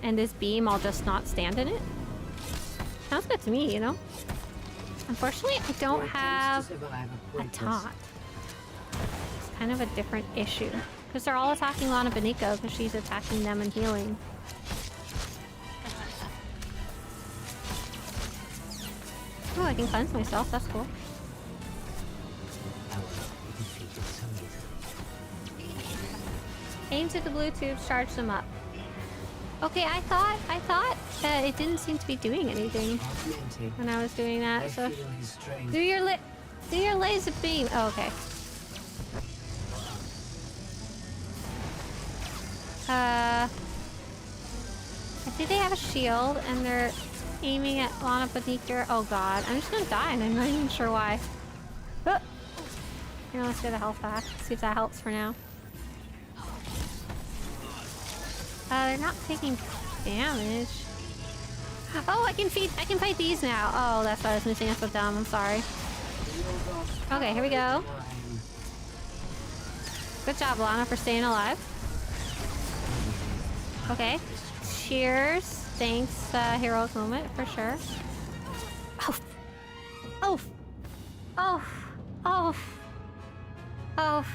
And this beam, I'll just not stand in it. Sounds good to me, you know? Unfortunately, I don't have a taunt. It's kind of a different issue. Because they're all attacking Lana Beniko because she's attacking them and healing. Oh, I can cleanse myself. That's cool. Aim to the blue tubes, charge them up. Okay, I thought it didn't seem to be doing anything when I was doing that. So do your laser beam. Oh, okay. I think they have a shield and they're aiming at Lana Beniko. Oh god, I'm just gonna die and I'm not even sure why. Here, let's get the health back. See if that helps for now. They're not taking damage. Oh, I can fight these now. Oh, that's what I was missing. I'm so dumb. I'm sorry. Okay, here we go. Good job, Lana, for staying alive. Okay. Cheers. Thanks, heroic moment, for sure. Oh. Oh. Oh. Oh. Oh.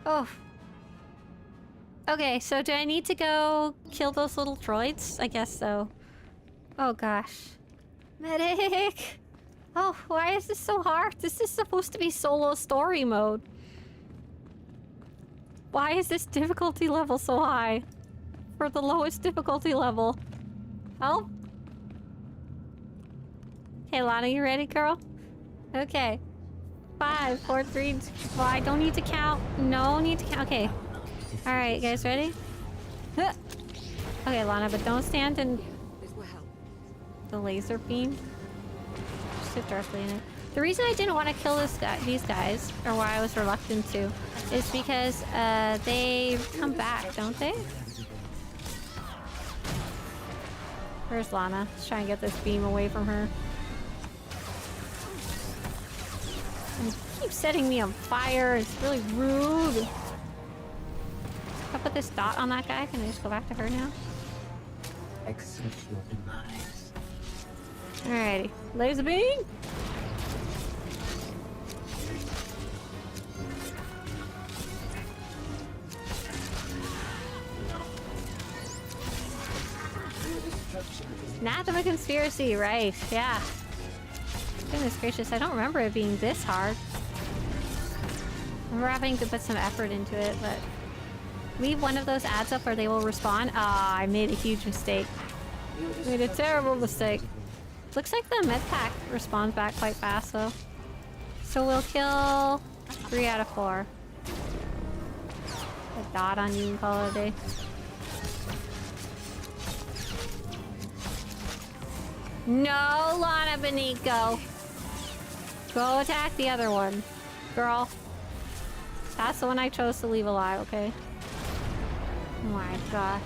Oh. Okay, so do I need to go kill those little droids? I guess so. Oh gosh. Medic! Oh, why is this so hard? This is supposed to be solo story mode. Why is this difficulty level so high? For the lowest difficulty level. Oh? Okay, Lana, you ready, girl? Okay. 5, 4, 3, 2, well, I don't need to count. No need to count. Okay. Alright, guys, ready? Okay, Lana, but don't stand in the laser beam. Just sit directly in it. The reason I didn't want to kill these guys, or why I was reluctant to, is because they come back, don't they? Where's Lana? Let's try and get this beam away from her. And keep setting me on fire. It's really rude. If I put this dot on that guy, can I just go back to her now? Alrighty. Laser beam! Anathema conspiracy, right, yeah. Goodness gracious, I don't remember it being this hard. I remember having to put some effort into it, but... Leave one of those ads up or they will respawn. Ah, I made a huge mistake. Made a terrible mistake. Looks like the med pack respawns back quite fast though. So we'll kill 3 out of 4. A dot on you and call it a day. No, Lana Beniko. Go attack the other one. Girl. That's the one I chose to leave alive, okay? Oh my gosh.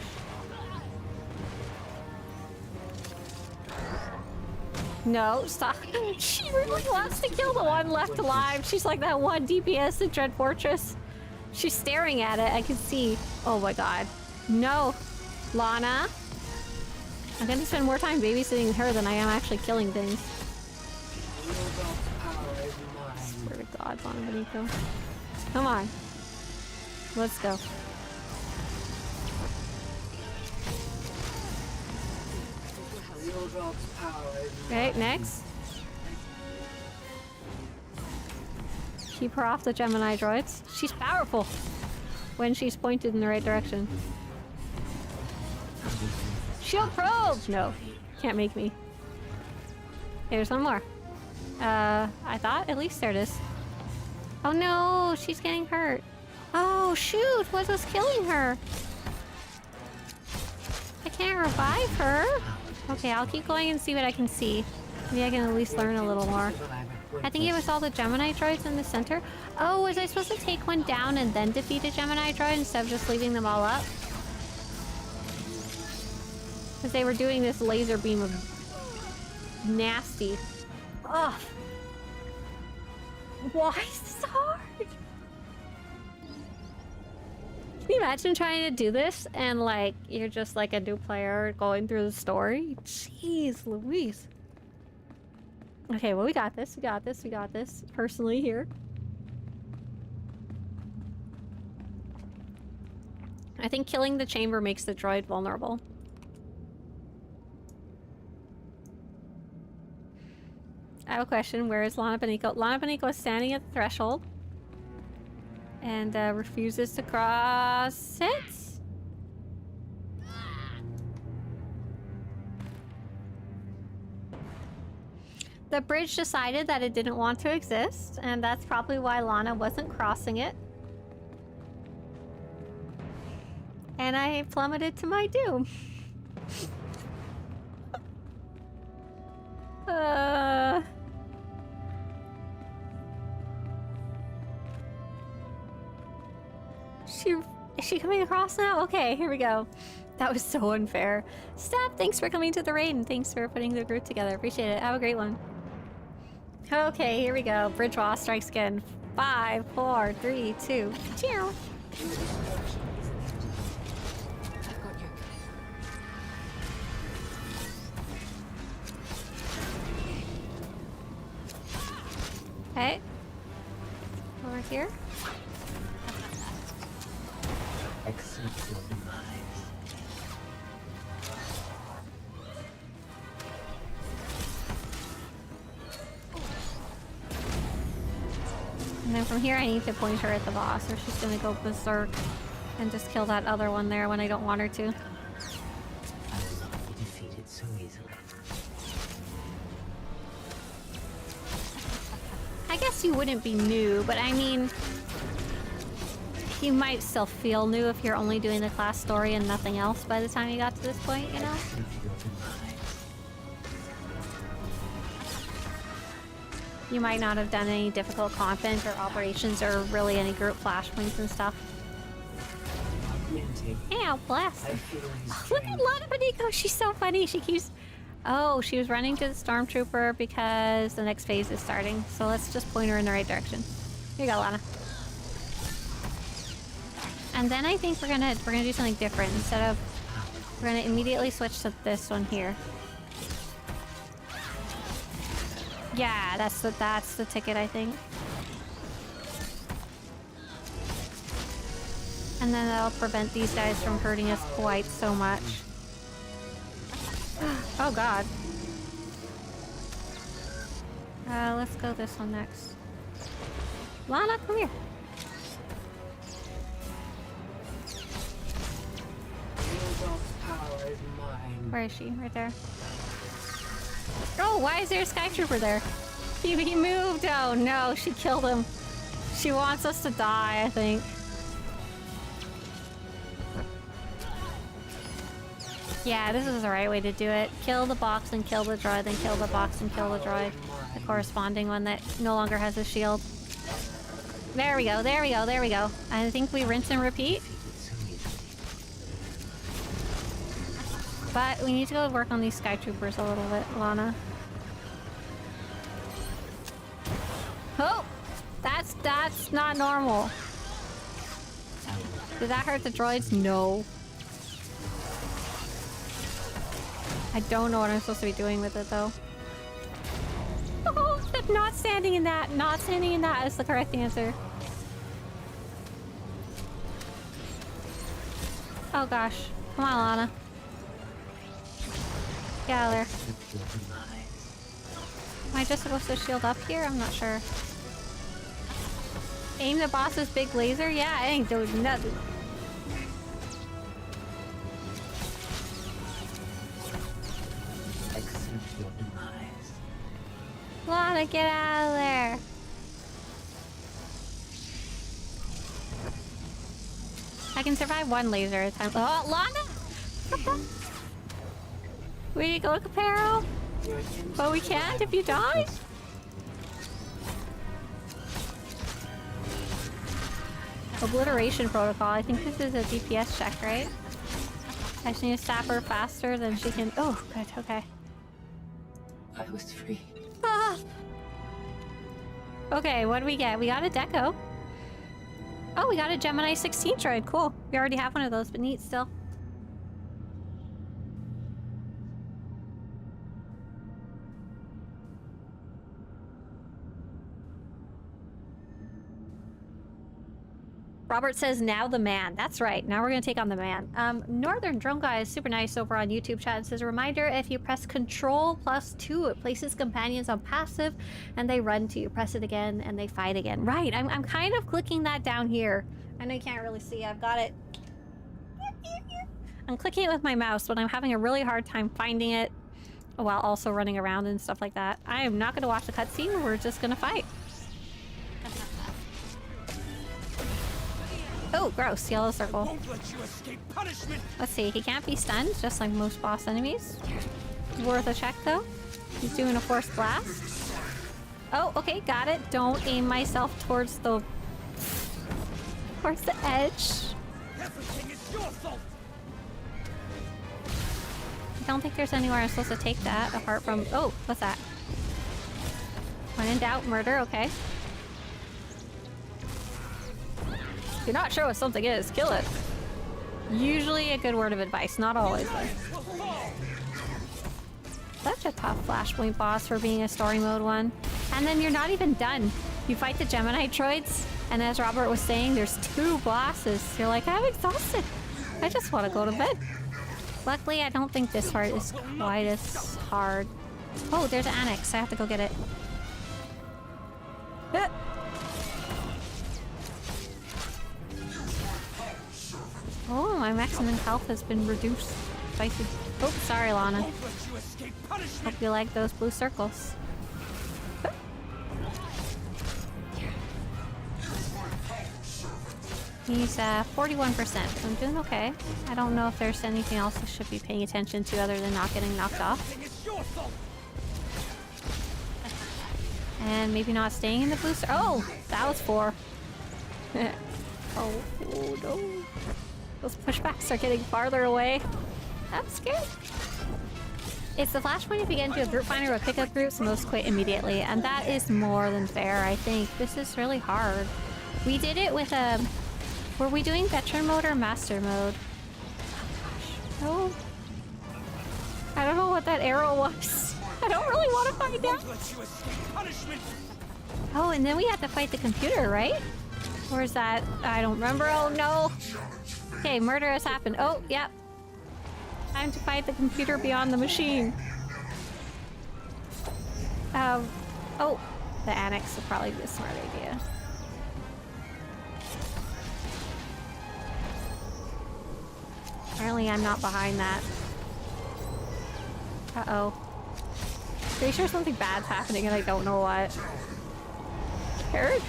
No, stop. She really wants to kill the one left alive. She's like that one DPS in Dread Fortress. She's staring at it, I can see. Oh my god. No. Lana. I'm gonna spend more time babysitting her than I am actually killing things. Swear to god, Lana Benito. Come on. Let's go. Okay, next. Keep her off the Gemini droids. She's powerful when she's pointed in the right direction. Shield probe! No, can't make me. Here's one more. I thought at least there it is. Oh no, she's getting hurt. Oh shoot, what was killing her? I can't revive her. Okay, I'll keep going and see what I can see. Maybe I can at least learn a little more. I think it was all the Gemini droids in the center. Oh, was I supposed to take one down and then defeat a Gemini droid instead of just leaving them all up? Because they were doing this laser beam of nasty. Ugh. Why is this hard? Can you imagine trying to do this and like you're just like a new player going through the story? Jeez Louise. Okay, well we got this, we got this, we got this. Personally here. I think killing the chamber makes the droid vulnerable. I have a question. Where is Lana Beniko? Lana Beniko is standing at the threshold and refuses to cross it. The bridge decided that it didn't want to exist, and that's probably why Lana wasn't crossing it. And I plummeted to my doom. Is she coming across now? Okay, here we go. That was so unfair. Steph, thanks for coming to the raid and thanks for putting the group together. Appreciate it. Have a great one. Okay, here we go. Bridge wall strikes again. 5, 4, 3, 2. Cheers. Okay. Over here. And then from here I need to point her at the boss or she's gonna go berserk and just kill that other one there when I don't want her to. I will not be defeated so easily. I guess you wouldn't be new, but I mean, you might still feel new if you're only doing the class story and nothing else by the time you got to this point, you know? You might not have done any difficult content or operations or really any group flashpoints and stuff. Ow, bless. Oh, look at Lana Beniko, she's so funny. She keeps... Oh, she was running to the Stormtrooper because the next phase is starting. So let's just point her in the right direction. Here you go, Lana. And then I think we're gonna do something different. Instead of... We're gonna immediately switch to this one here. Yeah, that's the ticket, I think. And then that'll prevent these guys from hurting us quite so much. Oh god. Let's go this one next. Lana, come here. Where is she? Right there. Oh, why is there a Sky Trooper there? He moved! Oh no, she killed him. She wants us to die, I think. Yeah, this is the right way to do it. Kill the box and kill the droid, then kill the box and kill the droid. The corresponding one that no longer has a shield. There we go, there we go, there we go. I think we rinse and repeat. But we need to go work on these Sky Troopers a little bit, Lana. Oh! That's not normal. Did that hurt the droids? No. I don't know what I'm supposed to be doing with it, though. Oh, not standing in that. Not standing in that is the correct answer. Oh, gosh. Come on, Lana. Get out of there. Am I just supposed to shield up here? I'm not sure. Aim the boss's big laser? Yeah, I ain't doing nothing. Lana, get out of there. I can survive one laser at a time. Oh, Lana! We go to Caparo? But we can't if you die? Obliteration protocol. I think this is a DPS check, right? I just need to stab her faster than she can. Oh, good. Okay. I was free. Ah. Okay, what do we get? We got a deco. Oh, we got a Gemini 16 droid. Cool. We already have one of those, but neat still. Robert says, now the man. That's right. Now we're going to take on the man. Northern Drone Guy is super nice over on YouTube chat. It says, a reminder, if you press Control+2, it places companions on passive and they run to you. Press it again and they fight again. Right. I'm kind of clicking that down here. I know you can't really see. I've got it. I'm clicking it with my mouse, but I'm having a really hard time finding it while also running around and stuff like that. I am not going to watch the cutscene. We're just going to fight. Oh, gross. Yellow circle. Let's see. He can't be stunned, just like most boss enemies. Worth a check, though. He's doing a forced blast. Oh, okay. Got it. Don't aim myself towards the... towards the edge. Everything is your fault. I don't think there's anywhere I'm supposed to take that, apart from... Oh, what's that? When in doubt, murder. Okay. If you're not sure what something is, kill it. Usually a good word of advice, not always though. Such a tough Flashpoint boss for being a story mode one. And then you're not even done. You fight the Gemini droids, and as Robert was saying, there's 2 bosses. You're like, I'm exhausted. I just want to go to bed. Luckily, I don't think this part is quite as hard. Oh, there's an annex. I have to go get it. Oh, my maximum health has been reduced. Spicy. Oh, sorry, Lana. Hope you like those blue circles. He's 41%, so I'm doing okay. I don't know if there's anything else I should be paying attention to other than not getting knocked off. And maybe not staying in the blue circle. Oh, that was 4. Oh no. Those pushbacks are getting farther away. I'm scared. It's the Flashpoint if you get into a group finder with pickup groups, most quit immediately. And that is more than fair, I think. This is really hard. We did it with a... Were we doing veteran mode or master mode? Oh. I don't know what that arrow was. I don't really want to find out. Oh, and then we have to fight the computer, right? Or is that... I don't remember. Oh, no. Okay, murder has happened. Oh, yep. Time to fight the computer beyond the machine. Oh, the annex would probably be a smart idea. Apparently I'm not behind that. Uh-oh. Pretty sure something bad's happening and I don't know what. Scared?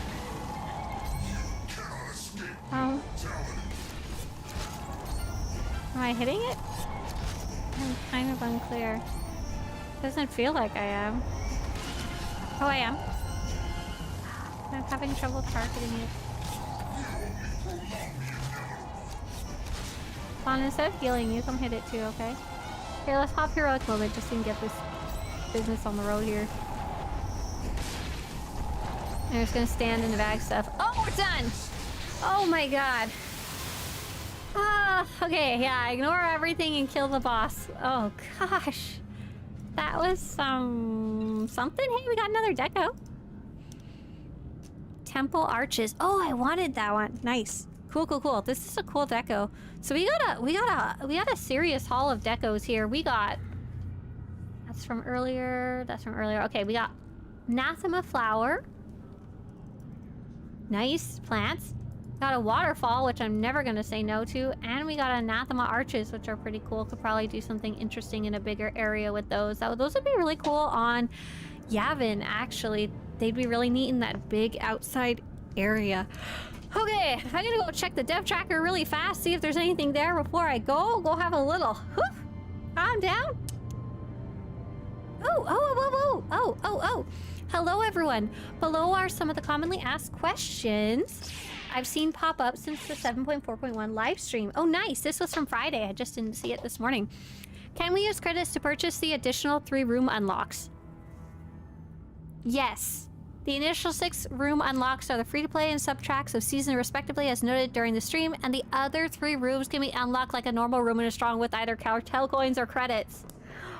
Am I hitting it? I'm kind of unclear. Doesn't feel like I am. Oh, I am. I'm having trouble targeting it. Vaughn, instead of healing you, come hit it too, okay? Here, let's hop heroic moment just so we can get this business on the road here. I'm just gonna stand in the bag stuff. Oh, we're done! Oh my god. Ah, okay, yeah, ignore everything and kill the boss. Oh gosh. That was something. Hey, we got another deco. Temple arches. Oh, I wanted that one. Nice. Cool, cool, cool. This is a cool deco. So we got a serious haul of decos here. We got that's from earlier. That's from earlier. Okay, we got Anathema flower. Nice plants. Got a waterfall, which I'm never gonna say no to, and we got Anathema arches, which are pretty cool. Could probably do something interesting in a bigger area with those. Those would be really cool on Yavin, actually. They'd be really neat in that big outside area. Okay, I'm gonna go check the dev tracker really fast, see if there's anything there before I go. Go have a little whoop. Calm down. Oh. Hello, everyone. Below are some of the commonly asked questions I've seen pop up since the 7.4.1 live stream. Oh, nice. This was from Friday. I just didn't see it this morning. Can we use credits to purchase the additional 3 room unlocks? Yes. The initial 6 room unlocks are the free-to-play and sub-tracks of season respectively as noted during the stream, and the other 3 rooms can be unlocked like a normal room in a strong with either Cartel coins or credits.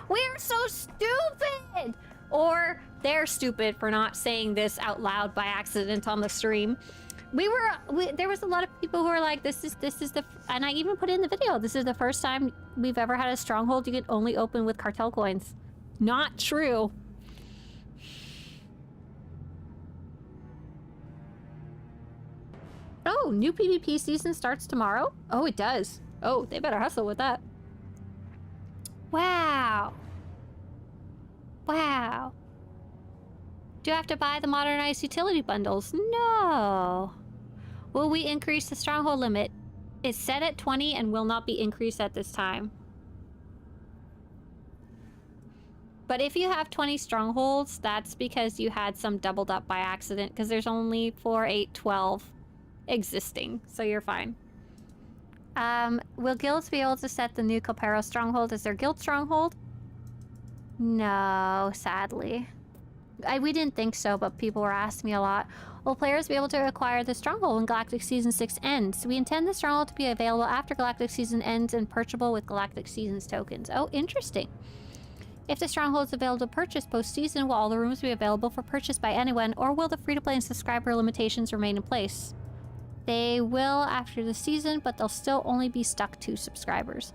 We're so stupid! Or they're stupid for not saying this out loud by accident on the stream. There was a lot of people who were like, this is the, and I even put it in the video, this is the first time we've ever had a stronghold you can only open with Cartel coins. Not true. Oh, new PvP season starts tomorrow? Oh, it does. Oh, they better hustle with that. Wow. Wow. Do I have to buy the modernized utility bundles? No. Will we increase the stronghold limit? It's set at 20 and will not be increased at this time. But if you have 20 strongholds, that's because you had some doubled up by accident, because there's only 4, 8, 12 existing, so you're fine. Will guilds be able to set the new Copero stronghold as their guild stronghold? No, sadly. We didn't think so, but people were asking me a lot. Will players be able to acquire the stronghold when Galactic Season 6 ends? We intend the stronghold to be available after Galactic Season ends and purchasable with Galactic Seasons tokens. Oh, interesting. If the stronghold is available to purchase post-season, will all the rooms be available for purchase by anyone, or will the free-to-play and subscriber limitations remain in place? They will after the season, but they'll still only be stuck to subscribers.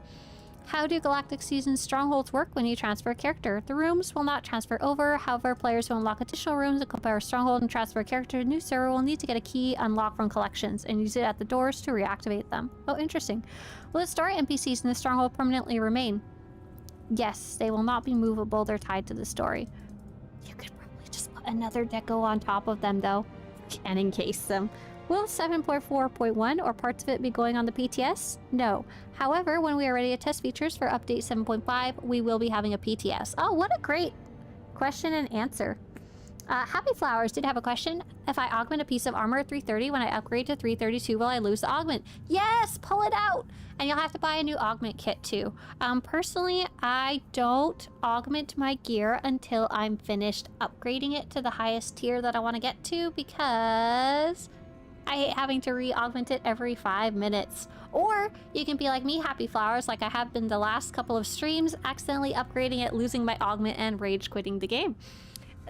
How do Galactic Season strongholds work when you transfer a character? The rooms will not transfer over. However, players who unlock additional rooms and compare a stronghold and transfer a character to a new server will need to get a key unlocked from collections and use it at the doors to reactivate them. Oh, interesting. Will the story NPCs in the stronghold permanently remain? Yes, they will not be movable. They're tied to the story. You could probably just put another deco on top of them, though, and encase them. Will 7.4.1 or parts of it be going on the PTS? No. However, when we are ready to test features for update 7.5, we will be having a PTS. Oh, what a great question and answer. Happy Flowers did have a question. If I augment a piece of armor at 330, when I upgrade to 332, will I lose the augment? Yes, pull it out! And you'll have to buy a new augment kit too. Personally, I don't augment my gear until I'm finished upgrading it to the highest tier that I want to get to, because I hate having to re-augment it every 5 minutes. Or you can be like me, Happy Flowers, like I have been the last couple of streams, accidentally upgrading it, losing my augment, and rage quitting the game.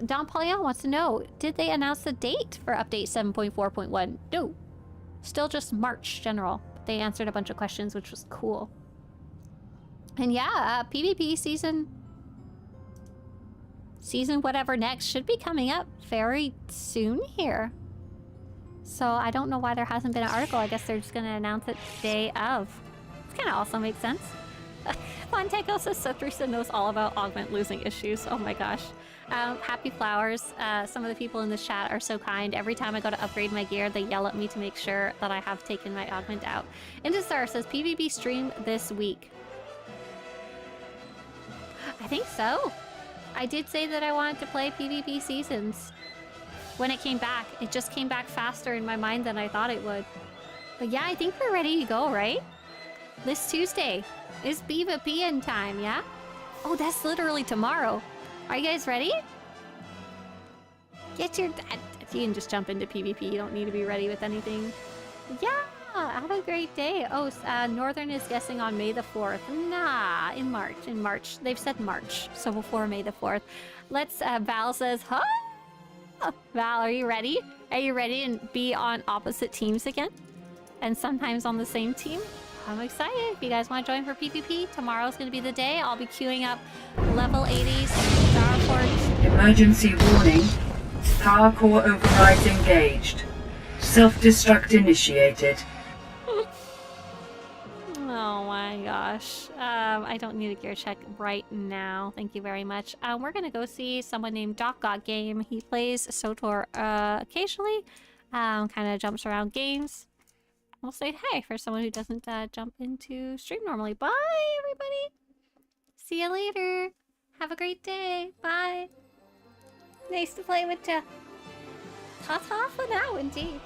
Don Polion wants to know, did they announce the date for update 7.4.1? No. Still just March general. They answered a bunch of questions, which was cool. And yeah, PvP season whatever next should be coming up very soon here. So I don't know why there hasn't been an article. I guess they're just going to announce it day of. It kind of also makes sense. Fonteco says Swtorista knows all about augment losing issues. Oh my gosh. Happy Flowers. Some of the people in this chat are so kind. Every time I go to upgrade my gear, they yell at me to make sure that I have taken my augment out. Industar says PvP stream this week. think so. I did say that I wanted to play PvP Seasons. When it came back, it just came back faster in my mind than I thought it would. But yeah, I think we're ready to go, right? This Tuesday is PvP in time, yeah? Oh, that's literally tomorrow. Are you guys ready? Get your... You can just jump into PvP. You don't need to be ready with anything. Yeah, have a great day. Oh, Northern is guessing on May the 4th. Nah, in March. In March. They've said March, so before May the 4th. Let's, Val says, huh? Val, are you ready? Are you ready to be on opposite teams again? And sometimes on the same team? I'm excited. If you guys want to join for PvP, tomorrow's going to be the day. I'll be queuing up level 80s, Starport. Emergency warning. Power core overrides engaged. Self-destruct initiated. Oh my gosh. I don't need a gear check right now. Thank you very much. We're gonna go see someone named Doc Got Game. He plays SWTOR occasionally. Kind of jumps around games. We'll say hey for someone who doesn't jump into stream normally. Bye, everybody. See you later. Have a great day. Bye. Nice to play with you. Ta-ta for now, indeed.